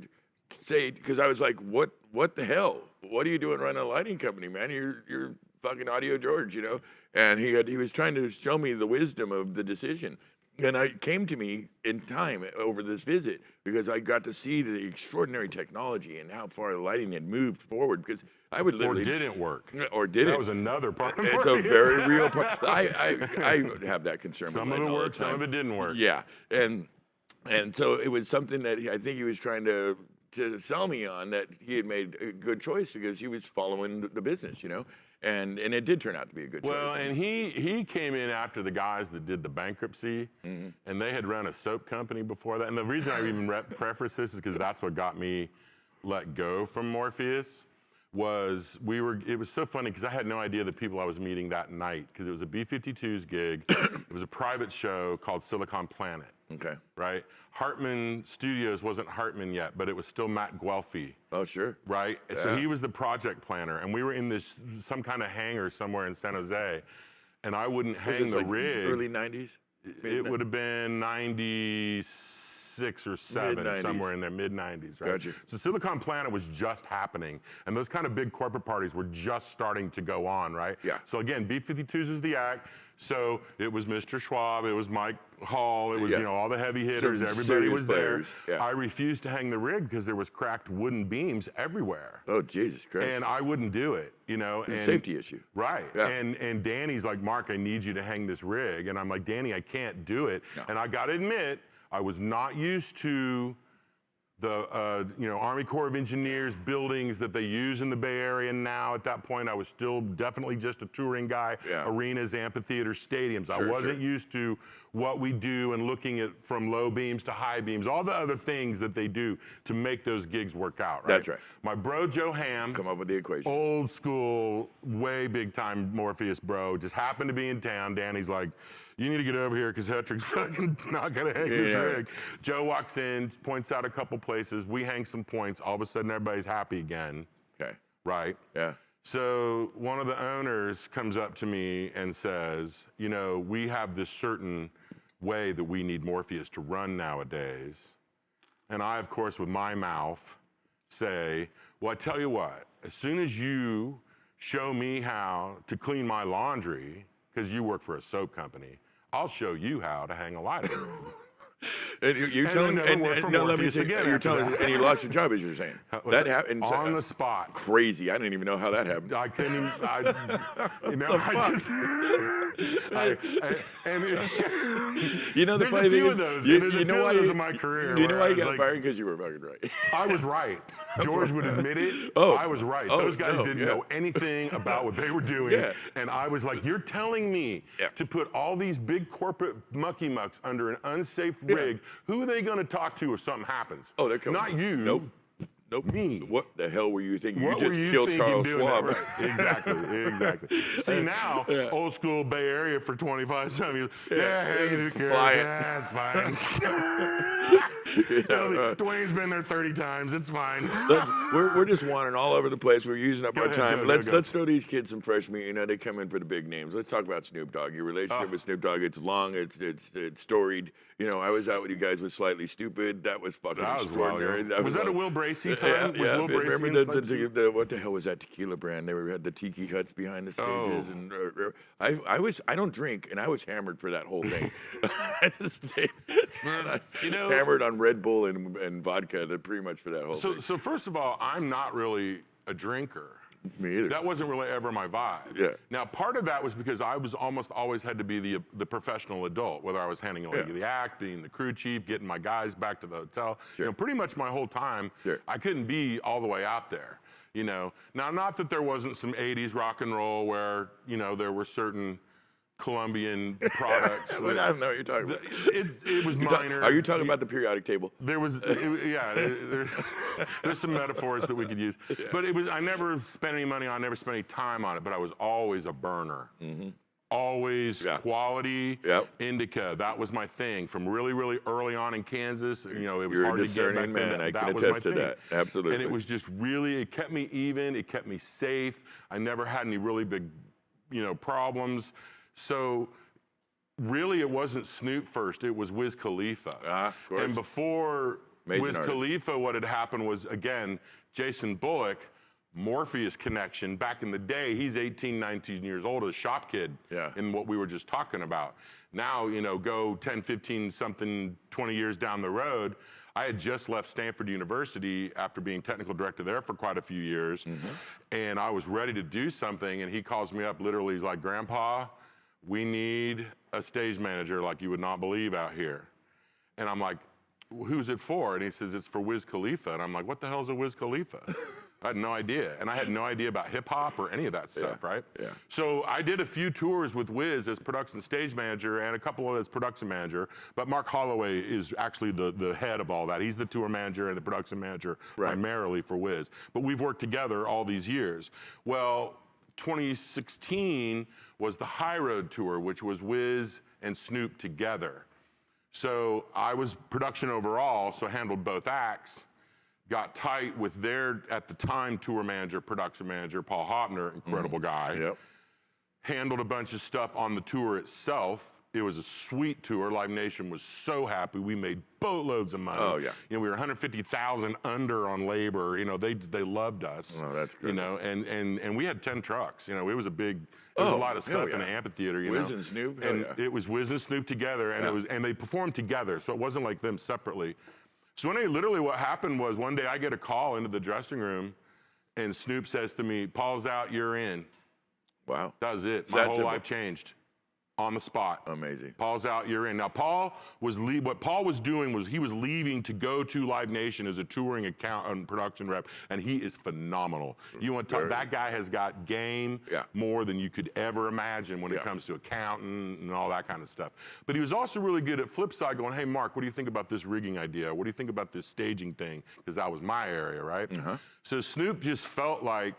say, because I was like, what the hell? What are you doing running a lighting company, man? You're fucking Audio George, you know. And he was trying to show me the wisdom of the decision. And it came to me in time over this visit because I got to see the extraordinary technology and how far the lighting had moved forward. Because I would literally Or didn't work. or did That it? was another part of It's a Morpheus. very real part. I have that concern. Some with of it lighting all the worked, some time. of it didn't work. Yeah, and so it was something that I think he was trying to sell me on, that he had made a good choice because he was following the business, you know, and it did turn out to be a good Well, choice. and he came in after the guys that did the bankruptcy, and they had run a soap company before that. And the reason I even preface this is because that's what got me let go from Morpheus. It was so funny because I had no idea the people I was meeting that night, because it was a B-52's gig. It was a private show called Silicon Planet. Okay. Right? Hartman Studios wasn't Hartman yet, but it was still Matt Guelphy. Oh, sure. Right? So he was the project planner, and we were in some kind of hangar somewhere in San Jose, and I wouldn't hang This the like rig. early 90s? It would have been 96 or 7, Mid-90s. somewhere in there, mid-90s, right? Gotcha. So Silicon Planet was just happening, and those kind of big corporate parties were just starting to go on, right? Yeah. So again, B-52s was the act. So it was Mr. Schwab, it was Mike Hall, it was, Yeah. you know, all the heavy hitters, Some everybody serious was there. players, yeah. I refused to hang the rig because there was cracked wooden beams everywhere. Oh, Jesus Christ. And I wouldn't do it, you know. It's a and safety issue. Right. Yeah. And Danny's like, Mark, I need you to hang this rig. And I'm like, Danny, I can't do it. No. And I got to admit, I was not used to the Army Corps of Engineers buildings that they use in the Bay Area now. At that point, I was still definitely just a touring guy. Yeah. Arenas, amphitheaters, stadiums. I Sure, wasn't sure. used to what we do and looking at from low beams to high beams, all the other things that they do to make those gigs work out, right? That's right. My bro, Joe Ham, Come up with the equation. old school, way big time Morpheus bro, just happened to be in town. Danny's like, you need to get over here because Hetrick's fucking not gonna hang this Yeah. rig. Joe walks in, points out a couple places. We hang some points. All of a sudden, everybody's happy again. Okay. Right? Yeah. So one of the owners comes up to me and says, you know, we have this certain way that we need Morpheus to run nowadays. And I, of course, with my mouth, say, well, I tell you what, as soon as you show me how to clean my laundry, because you work for a soap company, I'll show you how to hang a lighter. And you're telling then never work for no, let me Morpheus say, again you're after telling that. and you lost your job, as you're saying. That happened on the spot. Crazy. I didn't even know how that happened. I couldn't even, I just, You know, the there's funny a few thing of is, those. you There's a know few why of those you- in my career. You know where why I you was got like, fired? Because you were fucking right. I was right. George would admit it. Oh. I was right. Oh, Those guys no, didn't yeah. know anything about what they were doing. Yeah. And I was like, you're telling me Yeah. to put all these big corporate mucky mucks under an unsafe rig. Who are they going to talk to if something happens? Oh, they're coming. Not you. Nope. Nope. Me. What the hell were you thinking? What you were just you killed thinking Charles doing Schwab. that? Right. Exactly, exactly. See, now, old school Bay Area for 25 some years. Yeah, hey, who cares? Fly it. That's fine. Dwayne's been there 30 times. It's fine. We're just wandering all over the place. We're using up our ahead, time. go, let's go. let's throw these kids some fresh meat. You know, they come in for the big names. Let's talk about Snoop Dogg. Your relationship with Snoop Dogg. It's long. It's storied. You know, I was out with you guys with Slightly Stupid. That was fucking That was wild. extraordinary. Was that a Will Bracey time? Was Yeah. Will Bracey Remember in Slightly Stupid? the what the hell was that tequila brand? They had the tiki huts behind the stages, and I don't drink, and I was hammered for that whole thing. I just stayed, You know- hammered on Red Bull and vodka. Pretty much for that whole thing. So first of all, I'm not really a drinker. Me either. That wasn't really ever my vibe. Yeah. Now, part of that was because I was almost always had to be the professional adult, whether I was handling the act, being the crew chief, getting my guys back to the hotel. Sure. You know, pretty much my whole time, Sure. I couldn't be all the way out there. You know, now not that there wasn't some '80s rock and roll where there were certain Colombian products. I don't know what you're talking about. It was minor. Are you talking about the periodic table? There was, there's some metaphors that we could use. But I never spent any money on, never spent any time on it, but I was always a burner. Always quality indica. That was my thing. From really, really early on in Kansas, it was You're a hard to get back discerning then. man. I That can was my attest to thing. that. Absolutely. And it was just really, it kept me even, it kept me safe. I never had any really big, problems. So really, it wasn't Snoop first. It was Wiz Khalifa. Of course. And before Amazing Wiz artist. Khalifa, what had happened was, again, Jason Bullock, Morpheus connection. Back in the day, he's 18, 19 years old, a shop kid in what we were just talking about. Now, go 10, 15, something, 20 years down the road. I had just left Stanford University after being technical director there for quite a few years. And I was ready to do something, and he calls me up, literally, he's like, Grandpa, we need a stage manager like you would not believe out here. And I'm like, who's it for? And he says, it's for Wiz Khalifa. And I'm like, what the hell's a Wiz Khalifa? I had no idea. And I had no idea about hip hop or any of that stuff, right? Yeah. So I did a few tours with Wiz as production stage manager and a couple of as production manager. But Mark Holloway is actually the head of all that. He's the tour manager and the production manager primarily for Wiz. But we've worked together all these years. Well, 2016 was the High Road Tour, which was Wiz and Snoop together. So I was production overall, so handled both acts, got tight with their, at the time, tour manager, production manager, Paul Hopner, incredible guy. Yep. Handled a bunch of stuff on the tour itself. It was a sweet tour. Live Nation was so happy. We made boatloads of money. Oh, yeah. We were 150,000 under on labor. They loved us. Oh, that's good. And we had 10 trucks. It was a big, there was a lot of stuff in the amphitheater. Wiz and Snoop. And it was Wiz and Snoop together, and they performed together, so it wasn't like them separately. So literally what happened was one day I get a call into the dressing room, and Snoop says to me, Paul's out, you're in. Wow. That was it. It's My that whole simple. life changed on the spot. Amazing. Paul's out, you're in. Now, what Paul was doing was he was leaving to go to Live Nation as a touring account and production rep, and he is phenomenal. You want to talk, that guy has got game more than you could ever imagine when it comes to accounting and all that kind of stuff. But he was also really good at flip side going, hey, Mark, what do you think about this rigging idea? What do you think about this staging thing? Because that was my area, right? So Snoop just felt like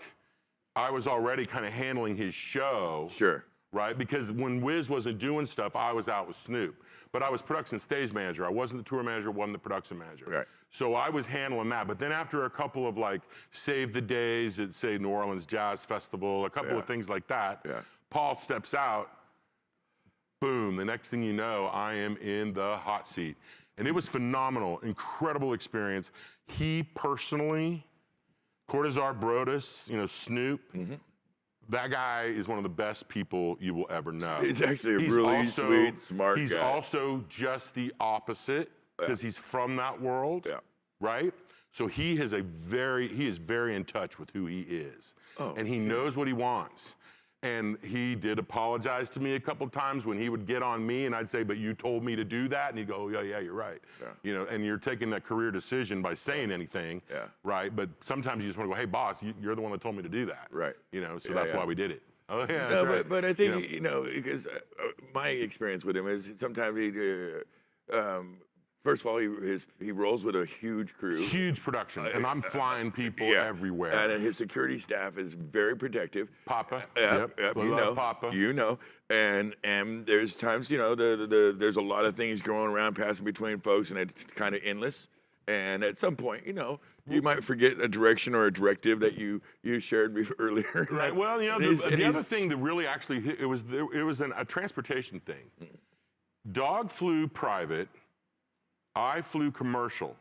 I was already kind of handling his show. Sure. right? Because when Wiz wasn't doing stuff, I was out with Snoop. But I was production stage manager. I wasn't the tour manager, wasn't the production manager. Right. So I was handling that. But then after a couple of like Save the Days at, say, New Orleans Jazz Festival, a couple of things like that, Paul steps out, boom, the next thing you know, I am in the hot seat. And it was phenomenal, incredible experience. He personally, Cortazar Brodus, you know, Snoop, that guy is one of the best people you will ever know. He's actually a really sweet, smart guy. He's also just the opposite because he's from that world, right? So he is very in touch with who he is. And he knows what he wants. And he did apologize to me a couple times when he would get on me and I'd say, but you told me to do that. And he'd go, yeah, you're right. You know, and you're taking that career decision by saying anything, right? But sometimes you just want to go, hey, boss, you're the one that told me to do that. Right. You know, so that's why we did it. Oh, yeah, that's no, right. but I think, you know, because my experience with him is sometimes he, first of all, he rolls with a huge crew. Huge production, and I'm flying people everywhere. And his security staff is very protective. Papa, you know, Papa. You know, and there's times, you know, there's a lot of things going around, passing between folks, and it's kind of endless. And at some point, you know, you might forget a direction or a directive that you shared earlier. Right. Well, you know, the other thing that really actually hit, it was a transportation thing. Dog flew private. I flew commercial,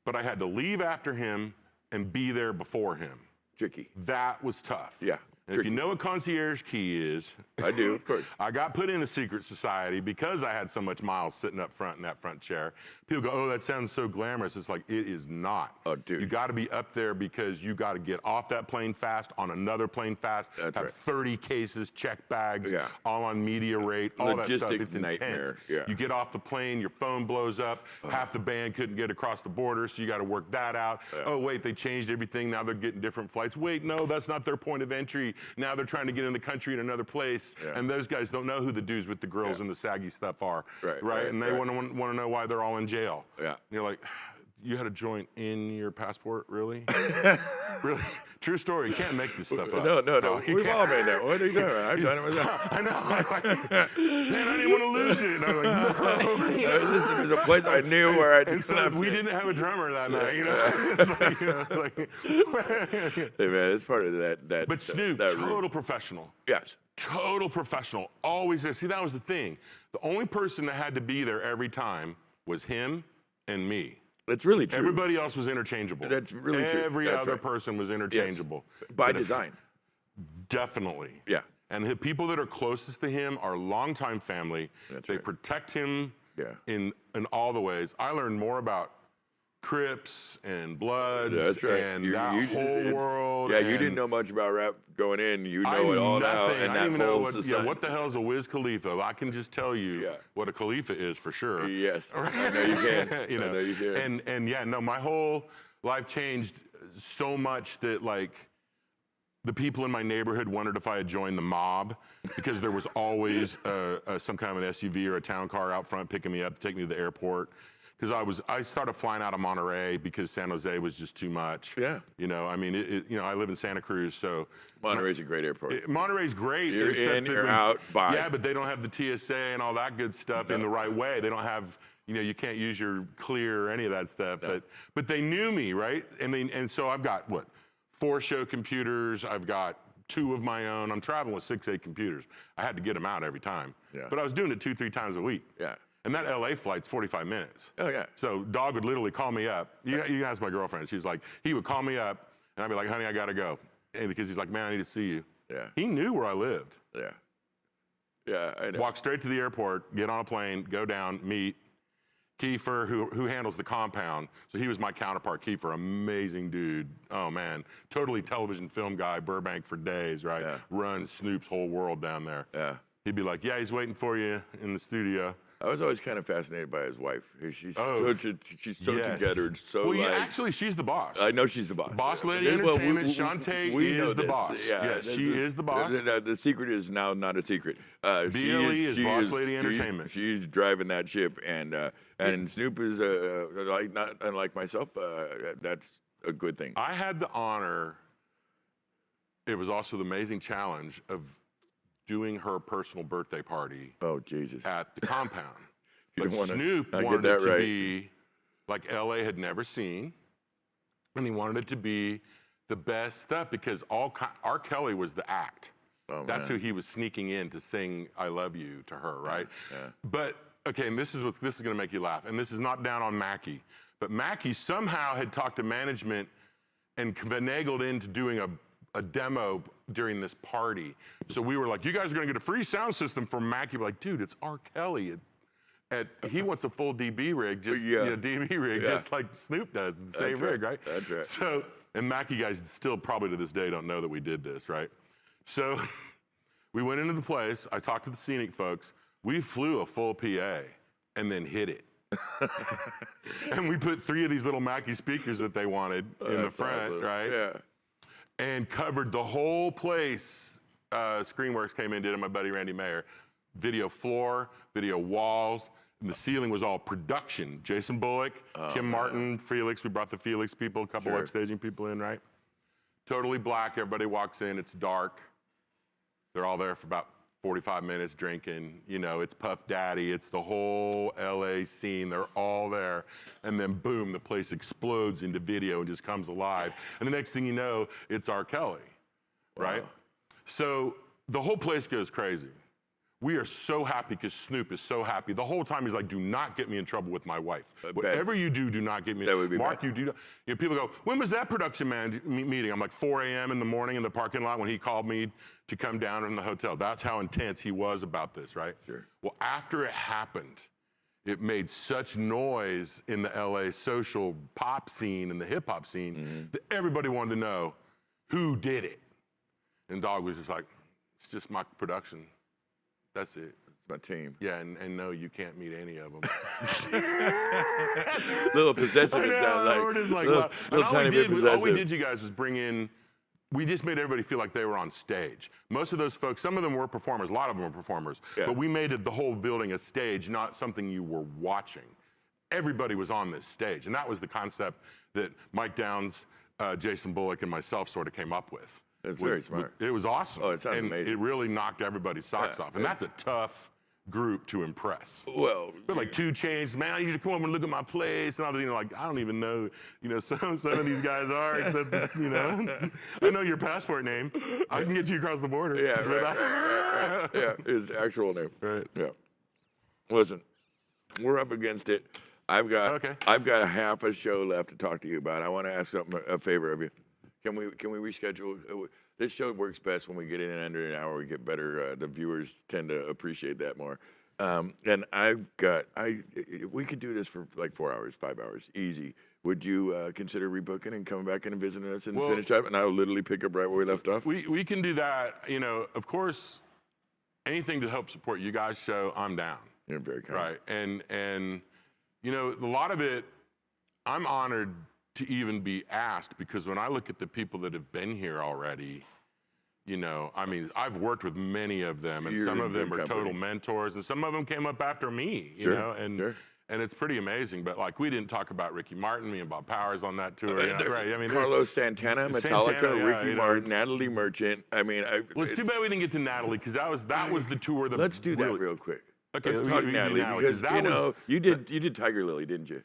but I had to leave after him and be there before him. Tricky. That was tough. Yeah. And if you know what concierge key is, I do, of course. I got put in the secret society because I had so much miles sitting up front in that front chair. People go, oh, that sounds so glamorous. It's like, it is not. Oh, dude. You got to be up there because you got to get off that plane fast, on another plane fast, That's have right. 30 cases, check bags, all on media rate, all that stuff. It's nightmare. intense. Yeah. You get off the plane, your phone blows up, half the band couldn't get across the border, so you got to work that out. Oh, wait, they changed everything. Now they're getting different flights. Wait, no, that's not their point of entry. Now they're trying to get in the country in another place, and those guys don't know who the dudes with the grills and the saggy stuff are, right? And they want to know why they're all in jail. And you're like, you had a joint in your passport, really? Really? True story. You can't make this stuff up. No. We've all made that. What are you doing? I've done it myself. I know. Man, I didn't want to lose it. And I was like, no. This was a place I knew where I'd And so we didn't have a drummer that night, you know? It's like, hey, man, it's part of that. But Snoop, total professional. Yes. Total professional. Always there. See, that was the thing. The only person that had to be there every time was him and me. That's really true. Everybody else was interchangeable. That's really true. Every other person was interchangeable. Yes. By design. Definitely. Yeah. And the people that are closest to him are longtime family. They right. protect him in all the ways. I learned more about Crips and Bloods and that whole world. Yeah, you didn't know much about rap going in. You know it all now. And I didn't even know what the hell is a Wiz Kalifa. I can just tell you what a Khalifa is for sure. Yes, I know you can. I know you can. And yeah, no, my whole life changed so much that like the people in my neighborhood wondered if I had joined the mob because there was always some kind of an SUV or a town car out front picking me up to take me to the airport. Because I started flying out of Monterey because San Jose was just too much. Yeah. You know, I mean, you know, I live in Santa Cruz, so. Monterey's a great airport. Monterey's great. You're in, you're out, bye. Yeah, but they don't have the TSA and all that good stuff in the right way. They don't have, you know, you can't use your Clear or any of that stuff. No. But they knew me, right? And so I've got, 4 show computers. I've got 2 of my own. I'm traveling with 6, 8 computers. I had to get them out every time. Yeah. But I was doing it 2, 3 times a week. Yeah. And that LA flight's 45 minutes. Oh, yeah. So Dog would literally call me up. You can ask my girlfriend. She's like, he would call me up, and I'd be like, honey, I got to go. And because he's like, man, I need to see you. Yeah. He knew where I lived. Yeah. Yeah, I know. Walk straight to the airport, get on a plane, go down, meet Kiefer, who handles the compound. So he was my counterpart, Kiefer, amazing dude. Oh, man. Totally television film guy, Burbank for days, right? Yeah. Runs Snoop's whole world down there. Yeah. He'd be like, yeah, he's waiting for you in the studio. I was always kind of fascinated by his wife. She's so together. So actually, she's the boss. I know she's the boss. Boss Lady Entertainment. Shantae is the boss. Yeah, she is the boss. The secret is now not a secret. BLE is Boss Lady Entertainment. She's driving that ship, and Snoop is not unlike myself. That's a good thing. I had the honor. It was also the amazing challenge of doing her personal birthday party Oh, Jesus. at the compound. You But don't wanna Snoop not get wanted that it to right. be like LA had never seen, and he wanted it to be the best stuff because R. Kelly was the act. Oh, That's man. who he was sneaking in to sing "I Love You" to her, right? Yeah. But okay, and this is going to make you laugh, and this is not down on Mackie, but Mackie somehow had talked to management and finagled into doing a demo during this party. So we were like, "You guys are going to get a free sound system from Mackie." We're like, "Dude, it's R. Kelly." He wants a full DB rig, just like Snoop does, the same rig, right? That's right. So, and Mackie guys still probably to this day don't know that we did this, right? So we went into the place. I talked to the scenic folks. We flew a full PA and then hit it. And we put 3 of these little Mackie speakers that they wanted in the front, awesome. right? Yeah. And covered the whole place. Screenworks came in, did it, my buddy Randy Mayer. Video floor, video walls, and the ceiling was all production. Jason Bullock, Kim Martin, Felix. We brought the Felix people, a couple Sure. upstaging people in, right? Totally black. Everybody walks in. It's dark. They're all there for about 45 minutes drinking. You know, it's Puff Daddy. It's the whole LA scene. They're all there. And then boom, the place explodes into video and just comes alive. And the next thing you know, it's R. Kelly, right? Wow. So the whole place goes crazy. We are so happy because Snoop is so happy. The whole time he's like, do not get me in trouble with my wife. Whatever you do, do not get me in trouble. That would be Mark, bad. you do not. You know, people go, when was that production meeting? I'm like 4 a.m. in the morning in the parking lot when he called me to come down in the hotel. That's how intense he was about this, right? Sure. Well, after it happened, it made such noise in the LA social pop scene and the hip hop scene that everybody wanted to know who did it. And Dogg was just like, it's just my production. That's it. It's my team. Yeah, and no, you can't meet any of them. Little possessive, it sounds like. We're just like, little, well, and little all tiny we, bit did was, all we possessive. did, you guys, was bring in, we just made everybody feel like they were on stage. Most of those folks, some of them were performers, a lot of them were performers, Yeah. but we made it the whole building a stage, not something you were watching. Everybody was on this stage, and that was the concept that Mike Downs, Jason Bullock, and myself sort of came up with. That's very smart. It was awesome. Oh, it sounds and amazing. it really knocked everybody's socks off, and that's a tough group to impress. Well, But like 2 Chainz, man, I need you to come over and look at my place. And I was, like, I don't even know, some of these guys are, except, I know your passport name. I can get you across the border. yeah, But right. Yeah, his actual name. Right. Yeah. Listen, we're up against it. I've got a half a show left to talk to you about. I want to ask a favor of you. Can we reschedule? This show works best when we get in under an hour. We get better. The viewers tend to appreciate that more. And we could do this for like 4 hours, 5 hours, easy. Would you consider rebooking and coming back and visiting us and finish up? And I'll literally pick up right where we left off. we can do that. Of course, anything to help support you guys' show, I'm down. You're very kind. Right. And a lot of it, I'm honored to even be asked, because when I look at the people that have been here already, I've worked with many of them, and some of them are total mentors, and some of them came up after me, and it's pretty amazing. But like, we didn't talk about Ricky Martin, me and Bob Powers on that tour, right? Carlos Santana, Metallica, Ricky Martin, Natalie Merchant. Well, it's too bad we didn't get to Natalie, because that was the tour that. Let's do that real quick. Okay, let's talk Natalie, because you did Tiger Lily, didn't you?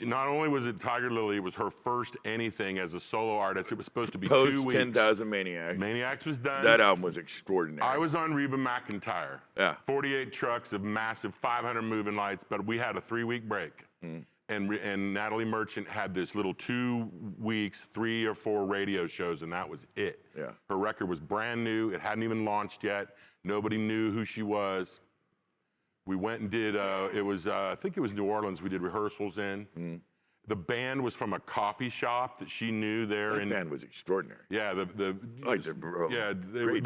Not only was it Tiger Lily, it was her first anything as a solo artist. It was supposed to be Post 2 weeks. 10,000 Maniacs. Maniacs was done. That album was extraordinary. I was on Reba McEntire. Yeah. 48 trucks of massive 500 moving lights, but we had a 3-week break. And Natalie Merchant had this little 2 weeks, 3 or 4 radio shows, and that was it. Yeah. Her record was brand new. It hadn't even launched yet. Nobody knew who she was. We went and did, I think it was New Orleans, we did rehearsals in. The band was from a coffee shop that she knew there. That band was extraordinary. Yeah, they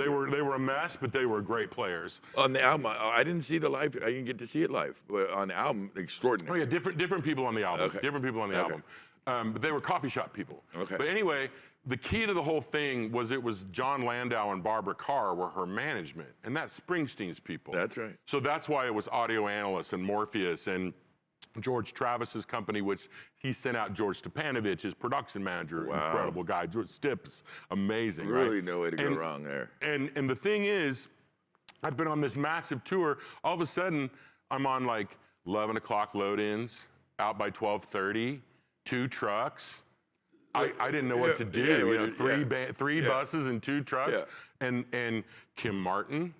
were a mess, but they were great players. On the album, I didn't see the live, I didn't get to see it live, but on the album, Oh extraordinary. yeah, different people on the album. Okay. Different people on the album. But they were coffee shop people. Okay. But anyway, the key to the whole thing was it was John Landau and Barbara Carr were her management, and that's Springsteen's people. That's right. So that's why it was Audio Analyst and Morpheus and George Travis's company, which he sent out George Stepanovich, his production manager, incredible guy. George Stips, amazing, Really right? no way to go wrong there. And the thing is, I've been on this massive tour. All of a sudden, I'm on like 11 o'clock load-ins, out by 12:30, 2 trucks. I didn't know what to do. You know, three buses and 2 trucks, and Kim Martin,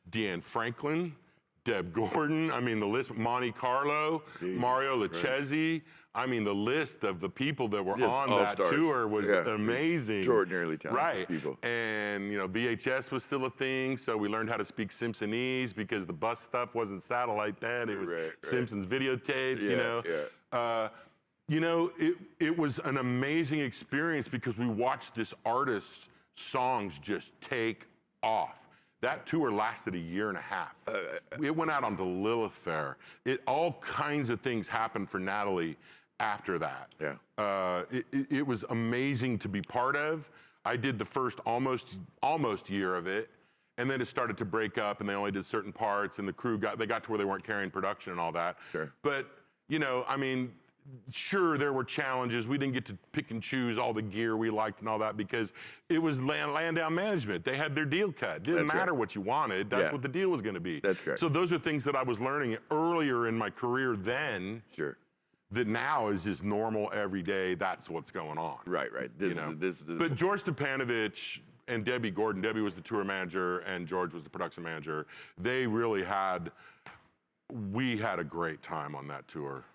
Deanne Franklin, Deb Gordon. I mean, the list. Monte Carlo, Mario Lucchesi. I mean, the list of the people that were Just on all that stars. tour was amazing. Extraordinarily talented Right. people. And, you know, VHS was still a thing, so we learned how to speak Simpsonese because the bus stuff wasn't satellite then. It was Simpsons videotapes, you know. You know, it was an amazing experience because we watched this artist's songs just take off. That tour lasted 1.5 years. It went out on the Lilith Fair. All kinds of things happened for Natalie after that. It was amazing to be part of. I did the first almost year of it, and then it started to break up, and they only did certain parts, and the crew got to where they weren't carrying production and all that. But you know, I mean, sure, there were challenges. We didn't get to pick and choose all the gear we liked and all that because it was land down management. They had their deal cut. Didn't matter what you wanted. That's what the deal was going to be. That's correct. So those are things that I was learning earlier in my career then. That now is just normal every day. That's what's going on. Right. But George Stepanovich and Debbie Gordon. Debbie was the tour manager and George was the production manager. They really we had a great time on that tour.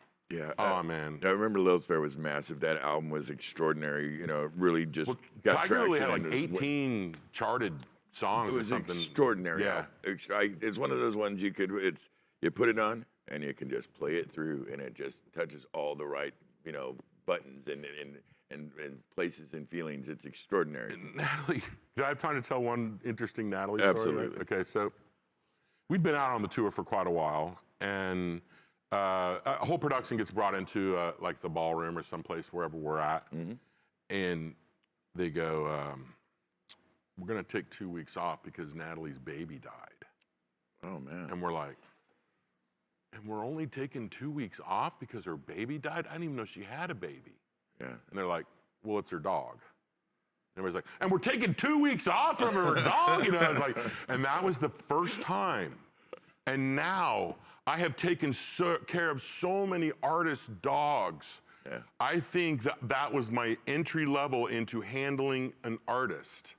Oh, man. I remember Lilith Fair was massive. That album was extraordinary. You know, really just got Tiger traction. really had like 18 charted songs It was or something. extraordinary. Yeah. It's one of those ones you put it on and you can just play it through and it just touches all the right, you know, buttons and places and feelings. It's extraordinary. Natalie, do I have time to tell one interesting Natalie story? Absolutely. Okay, so we'd been out on the tour for quite a while, and a whole production gets brought into like the ballroom or someplace wherever we're at, and they go, we're gonna take 2 weeks off because Natalie's baby died. Oh, man. And we're like, and we're only taking 2 weeks off because her baby died? I didn't even know she had a baby. And they're like, well, it's her dog. And everybody's like, and we're taking 2 weeks off from her dog? You know, I was like, and that was the first time. And now I have taken care of so many artists' dogs. I think that was my entry level into handling an artist,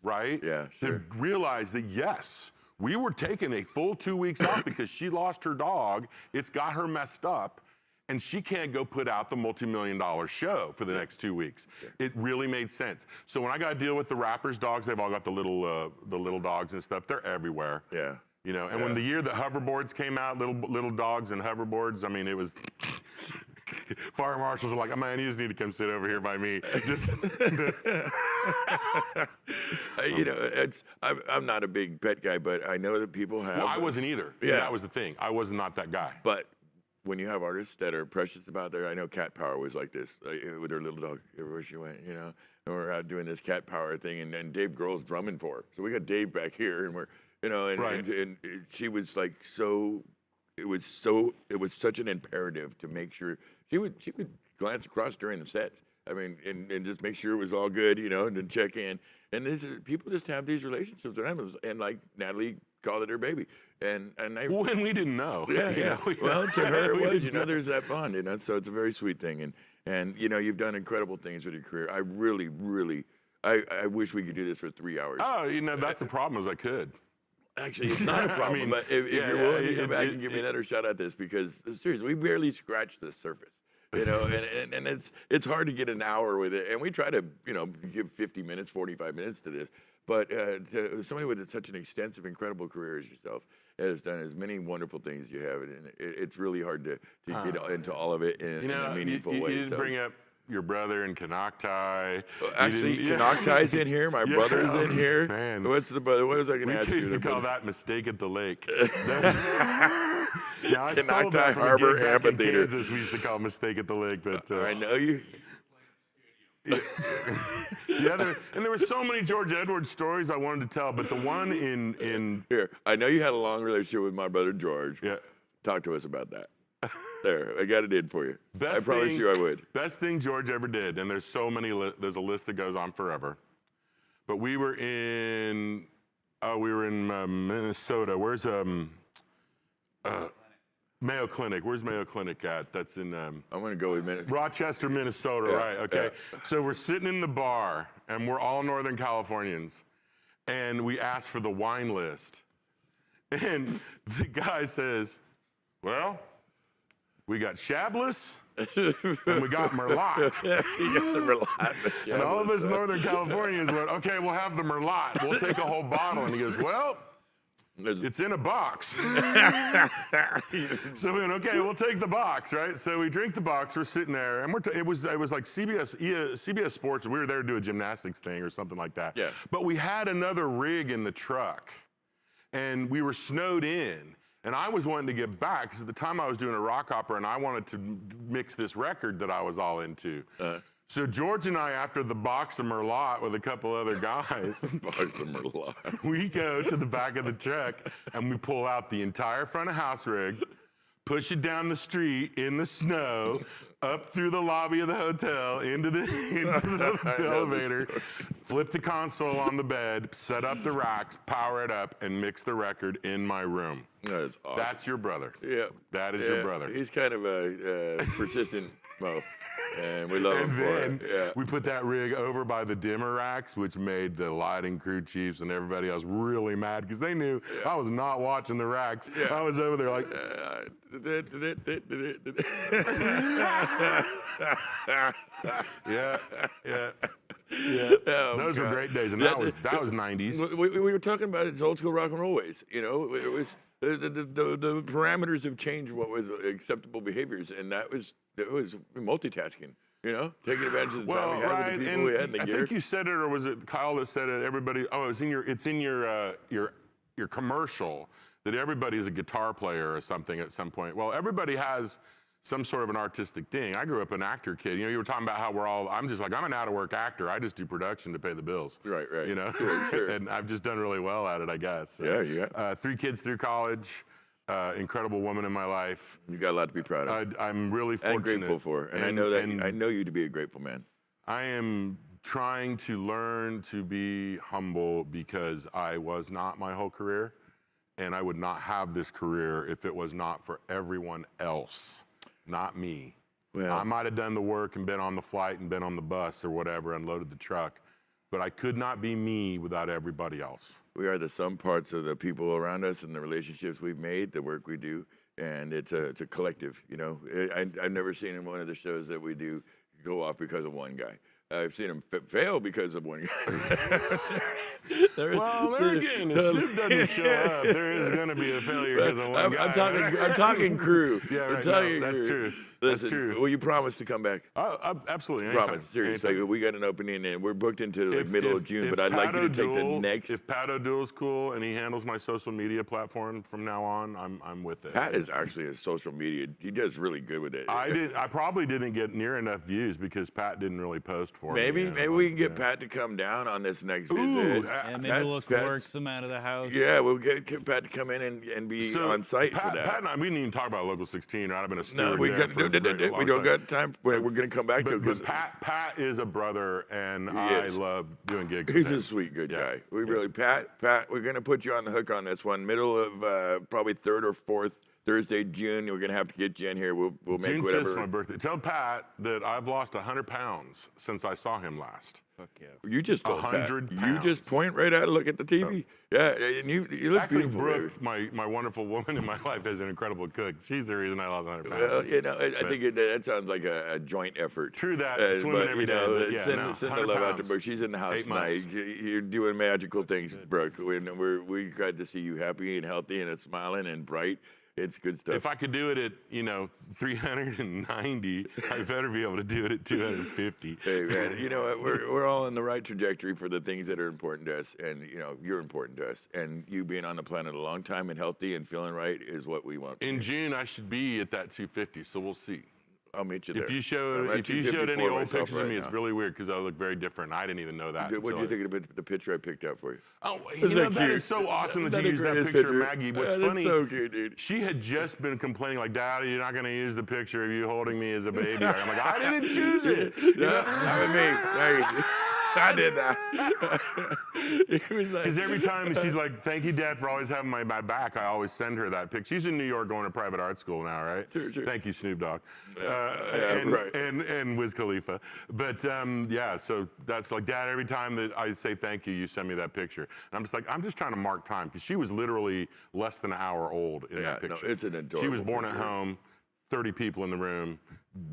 right? To realize that, yes, we were taking a full 2 weeks off because she lost her dog. It's got her messed up, and she can't go put out the multi-million-dollar show for the next 2 weeks. It really made sense. So when I got to deal with the rappers' dogs, they've all got the little dogs and stuff. They're everywhere. You know, and when the year that hoverboards came out, little dogs and hoverboards, I mean, it was. Fire marshals are like, oh, man, you just need to come sit over here by me. Just. You know, I'm not a big pet guy, but I know that people have. Well, I wasn't either. See, that was the thing. I was not that guy. But when you have artists that are precious about I know Cat Power was like this with her little dog everywhere she went, you know, and we're out doing this Cat Power thing, and then Dave Grohl's drumming for her. So we got Dave back here, and we're, you know, and she was like it was such an imperative to make sure she would glance across during the sets. I mean, and just make sure it was all good, you know, and then check in. And people just have these relationships with them, and like Natalie called it her baby, and when we didn't know. Well, to her it was, you know, there's that bond, you know, so it's a very sweet thing, and you know, you've done incredible things with your career. I really, I wish we could do this for 3 hours. Oh, you know, that's the problem is I could. Actually, it's not a problem, I mean, but if you're willing to go back and give me another shot at this, because seriously, we barely scratched the surface. You know, and it's hard to get an hour with it, and we try to, you know, give 50 minutes, 45 minutes to this. But to somebody with such an extensive, incredible career as yourself has done as many wonderful things as you have, and it's really hard to get into all of it in a meaningful way. You didn't bring up your brother in Kanaktai. Actually, Kanaktai's in here. My brother's in here. Man. What's the brother? What was I going to ask you? We used to call that Mistake at the Lake. Yeah, I stole Kanaktai that from Harbor a gig back in Amphitheater. Kansas. We used to call Mistake at the Lake, but I know you. And there were so many George Edwards stories I wanted to tell, but the one in here, I know you had a long relationship with my brother George. Yeah. Talk to us about that. There, I got it in for you. I promise you I would. Best thing George ever did, and there's so many, there's a list that goes on forever. But we were in we were in Minnesota. Where's Mayo Clinic? Where's Mayo Clinic at? That's in I'm gonna go with Minnesota. Rochester, Minnesota, right? Okay. So we're sitting in the bar, and we're all Northern Californians, and we asked for the wine list, and the guy says, "Well, we got Shabless." And we got Merlot. You got the Merlot. And all of us Northern Californians went, okay, we'll have the Merlot. We'll take a whole bottle. And he goes, well, it's in a box. So we went, okay, we'll take the box, right? So we drink the box. We're sitting there, and it was like CBS Sports. We were there to do a gymnastics thing or something like that. Yeah. But we had another rig in the truck, and we were snowed in. And I was wanting to get back, because at the time I was doing a rock opera, and I wanted to mix this record that I was all into. So George and I, after the box of Merlot with a couple other guys, Box of Merlot. we go to the back of the truck, and we pull out the entire front of house rig, push it down the street in the snow, up through the lobby of the hotel, into the elevator, flip the console on the bed, set up the racks, power it up, and mix the record in my room. That's awesome. That's your brother. Yeah. That is your brother. He's kind of a persistent Mo, and we love him And for then it. Yeah. we put that rig over by the dimmer racks, which made the lighting crew chiefs and everybody else really mad, because they knew I was not watching the racks. I was over there like, yeah. Oh, Those were God. great days, and that was 90s. We were talking about its old school rock and roll ways. You know, it was the parameters have changed what was acceptable behaviors, and it was multitasking. You know, taking advantage of the time we had with the people we had in the I gear. think you said it, or was it Kyle that said it? Everybody, it's in your commercial that everybody is a guitar player or something at some point. Well, everybody has some sort of an artistic thing. I grew up an actor kid. You know, you were talking about how I'm an out-of-work actor. I just do production to pay the bills. Right. You know, Sure. and I've just done really well at it, I guess. So, Yeah. 3 kids through college. Incredible woman in my life. You got a lot to be proud of. I'm really fortunate. And grateful for. And I know that I know you to be a grateful man. I am trying to learn to be humble, because I was not my whole career, and I would not have this career if it was not for everyone else, not me. Well, I might have done the work and been on the flight and been on the bus or whatever, unloaded the truck, but I could not be me without everybody else. we are the sum parts of the people around us and the relationships we've made, the work we do, and it's a collective. You know, I've never seen in one of the shows that we do go off because of one guy. I've seen him fail because of one guy. Well, there again, if Snoop doesn't show up, there is going to be a failure because of one guy. I'm talking crew. Yeah, I'm right. talking No, that's crew. true. Listen, That's true. Will you promise to come back? Absolutely. Anytime. Promise, seriously. Anytime. We got an opening, and we're booked into the middle of June, but I'd like you to take the next. If Pat O'Doull's cool and he handles my social media platform from now on, I'm with it. Pat is actually a social media. He does really good with it. I probably didn't get near enough views because Pat didn't really post for Maybe me. maybe we can get Pat to come down on this next visit. And maybe we'll work some out of the house. Yeah, we'll get Pat to come in and be on site for that. Pat and I, we didn't even talk about Local 16. I'd have been a steward No, we there got for a very long we don't time. got time. We're going to come back to it But because Pat is a brother, and He I is. love doing gigs he's with him. a sweet, good Yeah. guy. We really, Pat, we're going to put you on the hook on this one. Middle of probably 3rd or 4th Thursday, June. We're going to have to get Jen here. We'll make June 5th whatever. is my birthday. Tell Pat that I've lost 100 pounds since I saw him last. Fuck yeah. You just told 100 Pat. You just pounds. point right at it. Look at the TV. Yeah, and you look Actually, beautiful. Brooke, my wonderful woman in my life, is an incredible cook. She's the reason I lost 100 pounds. Well, you know, I think that sounds like a joint effort. True that. Swimming but, every you know, day, but yeah, send, no, send the 100 love out to pounds. Brooke. She's in the house 8 tonight. months. You're doing magical things, Brooke. We're glad to see you happy and healthy and smiling and bright. It's good stuff. If I could do it at 390, I better be able to do it at 250. Hey man, you know what? We're all in the right trajectory for the things that are important to us, and you know you're important to us. And you being on the planet a long time and healthy and feeling right is what we want. In June, I should be at that 250, so we'll see. I'll meet you there. If you I'm at showed any 254 old myself pictures of right me, now. it's really weird because I look very different. I didn't even know that. What do you until think of the picture I picked out for you? Oh, Isn't you know, that that cute? is so awesome that Isn't you the used that greatest picture of Maggie. What's Yeah, that's funny, so cute, dude. she had just been complaining, like, Daddy, you're not going to use the picture of you holding me as a baby. I'm like, I didn't choose it. No, not with me. Maggie. I did that. He was like, Because every time she's like, "Thank you, Dad, for always having my back," I always send her that picture. She's in New York going to private art school now, right? Sure. Thank you, Snoop Dogg. Right. And Wiz Kalifa. But yeah, so that's like, Dad, every time that I say thank you, you send me that picture. And I'm just like, I'm just trying to mark time, because she was literally less than an hour old in that picture. No, it's an adorable She was born picture. at home, 30 people in the room.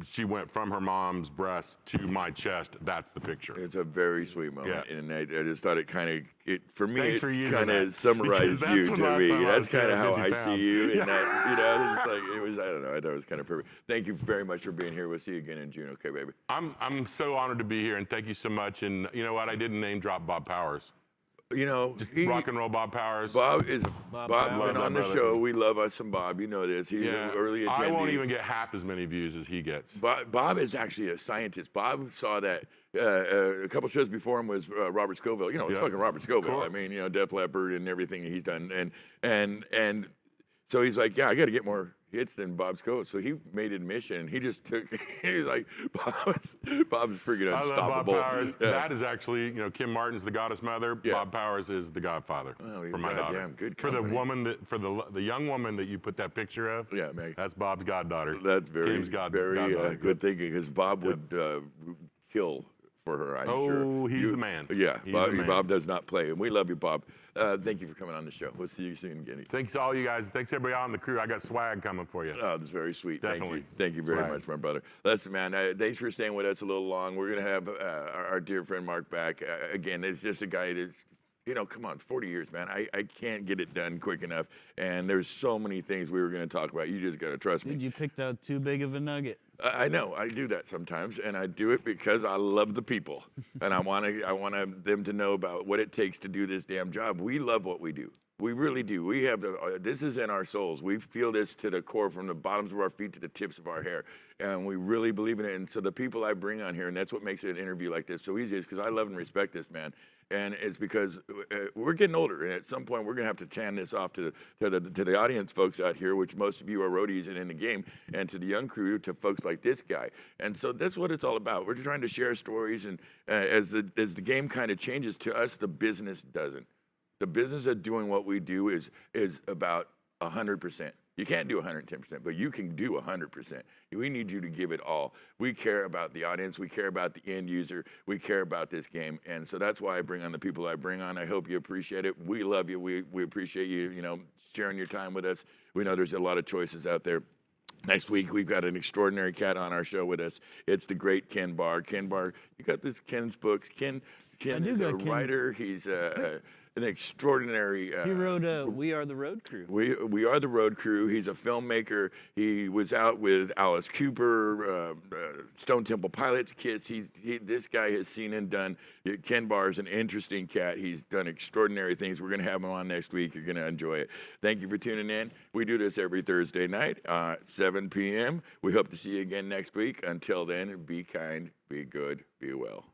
She went from her mom's breast to my chest. That's the picture. It's a very sweet moment, Yeah. and I just thought it kind of, for me, Thanks for it using kind that, of summarized because you that's when to last me. time I That's was kind of how 250 I see pounds. you, and that, it's like, it was, I don't know, I thought it was kind of perfect. Thank you very much for being here. We'll see you again in June, okay, baby? I'm so honored to be here, and thank you so much. And you know what? I didn't name drop Bob Powers. You know, Rock and roll Bob Powers. Bob's been Powers. on the Brother. show. We love us some Bob. You know this. He's an early attendee. I won't even get half as many views as he gets. Bob is actually a scientist. Bob saw that a couple shows before him was Robert Scoville. You know, it's fucking Robert Scoville. I mean, you know, Def Leppard and everything he's done. And so he's like, yeah, I got to get more hits than Bob Scoville. So he made admission, and he just took, he's like, Bob's freaking I love unstoppable. Bob Powers. Yeah. That is actually, you know, Kim Martin's the goddess mother. Yeah. Bob Powers is the godfather for my daughter. Goddamn good For the company. woman that, for the young woman that you put that picture of. Yeah, Meg. That's Bob's goddaughter. That's very goddaughter. good thinking, because Bob would kill for her, I'm sure. Oh, he's the man. Yeah, He's the man. Bob does not play, and we love you, Bob. Thank you for coming on the show. We'll see you soon again. Thanks to all you guys. Thanks everybody on the crew. I got swag coming for you. Oh, that's very sweet. Definitely. Thank you very Swag. much, my brother. Listen, man, thanks for staying with us a little long. We're going to have our dear friend Mark back. Again, it's just a guy that's, you know, come on, 40 years, man. I can't get it done quick enough. And there's so many things we were going to talk about. You just got to trust me. Dude, you picked out too big of a nugget. I know, I do that sometimes, and I do it because I love the people, and I want them to know about what it takes to do this damn job. We love what we do. We really do. We have this is in our souls. We feel this to the core, from the bottoms of our feet to the tips of our hair, and we really believe in it. And so the people I bring on here, and that's what makes an interview like this so easy, is because I love and respect this man. And it's because we're getting older, and at some point we're gonna have to hand this off to the audience folks out here, which most of you are roadies and in the game, and to the young crew, to folks like this guy. And so that's what it's all about. We're trying to share stories, and as the game kind of changes, to us, the business doesn't. The business of doing what we do is about 100%. You can't do 110%, but you can do 100%. We need you to give it all. We care about the audience. We care about the end user. We care about this game. And so that's why I bring on the people I bring on. I hope you appreciate it. We love you. We appreciate you, you know, sharing your time with us. We know there's a lot of choices out there. Next week, we've got an extraordinary cat on our show with us. It's the great Ken Barr. Ken Barr, you got this Ken's books. Ken is a writer. He's an extraordinary. He wrote "We Are the Road Crew." We Are the Road Crew. He's a filmmaker. He was out with Alice Cooper, Stone Temple Pilots, Kiss. This guy has seen and done. Ken Barr is an interesting cat. He's done extraordinary things. We're going to have him on next week. You're going to enjoy it. Thank you for tuning in. We do this every Thursday night, 7 p.m. We hope to see you again next week. Until then, be kind, be good, be well.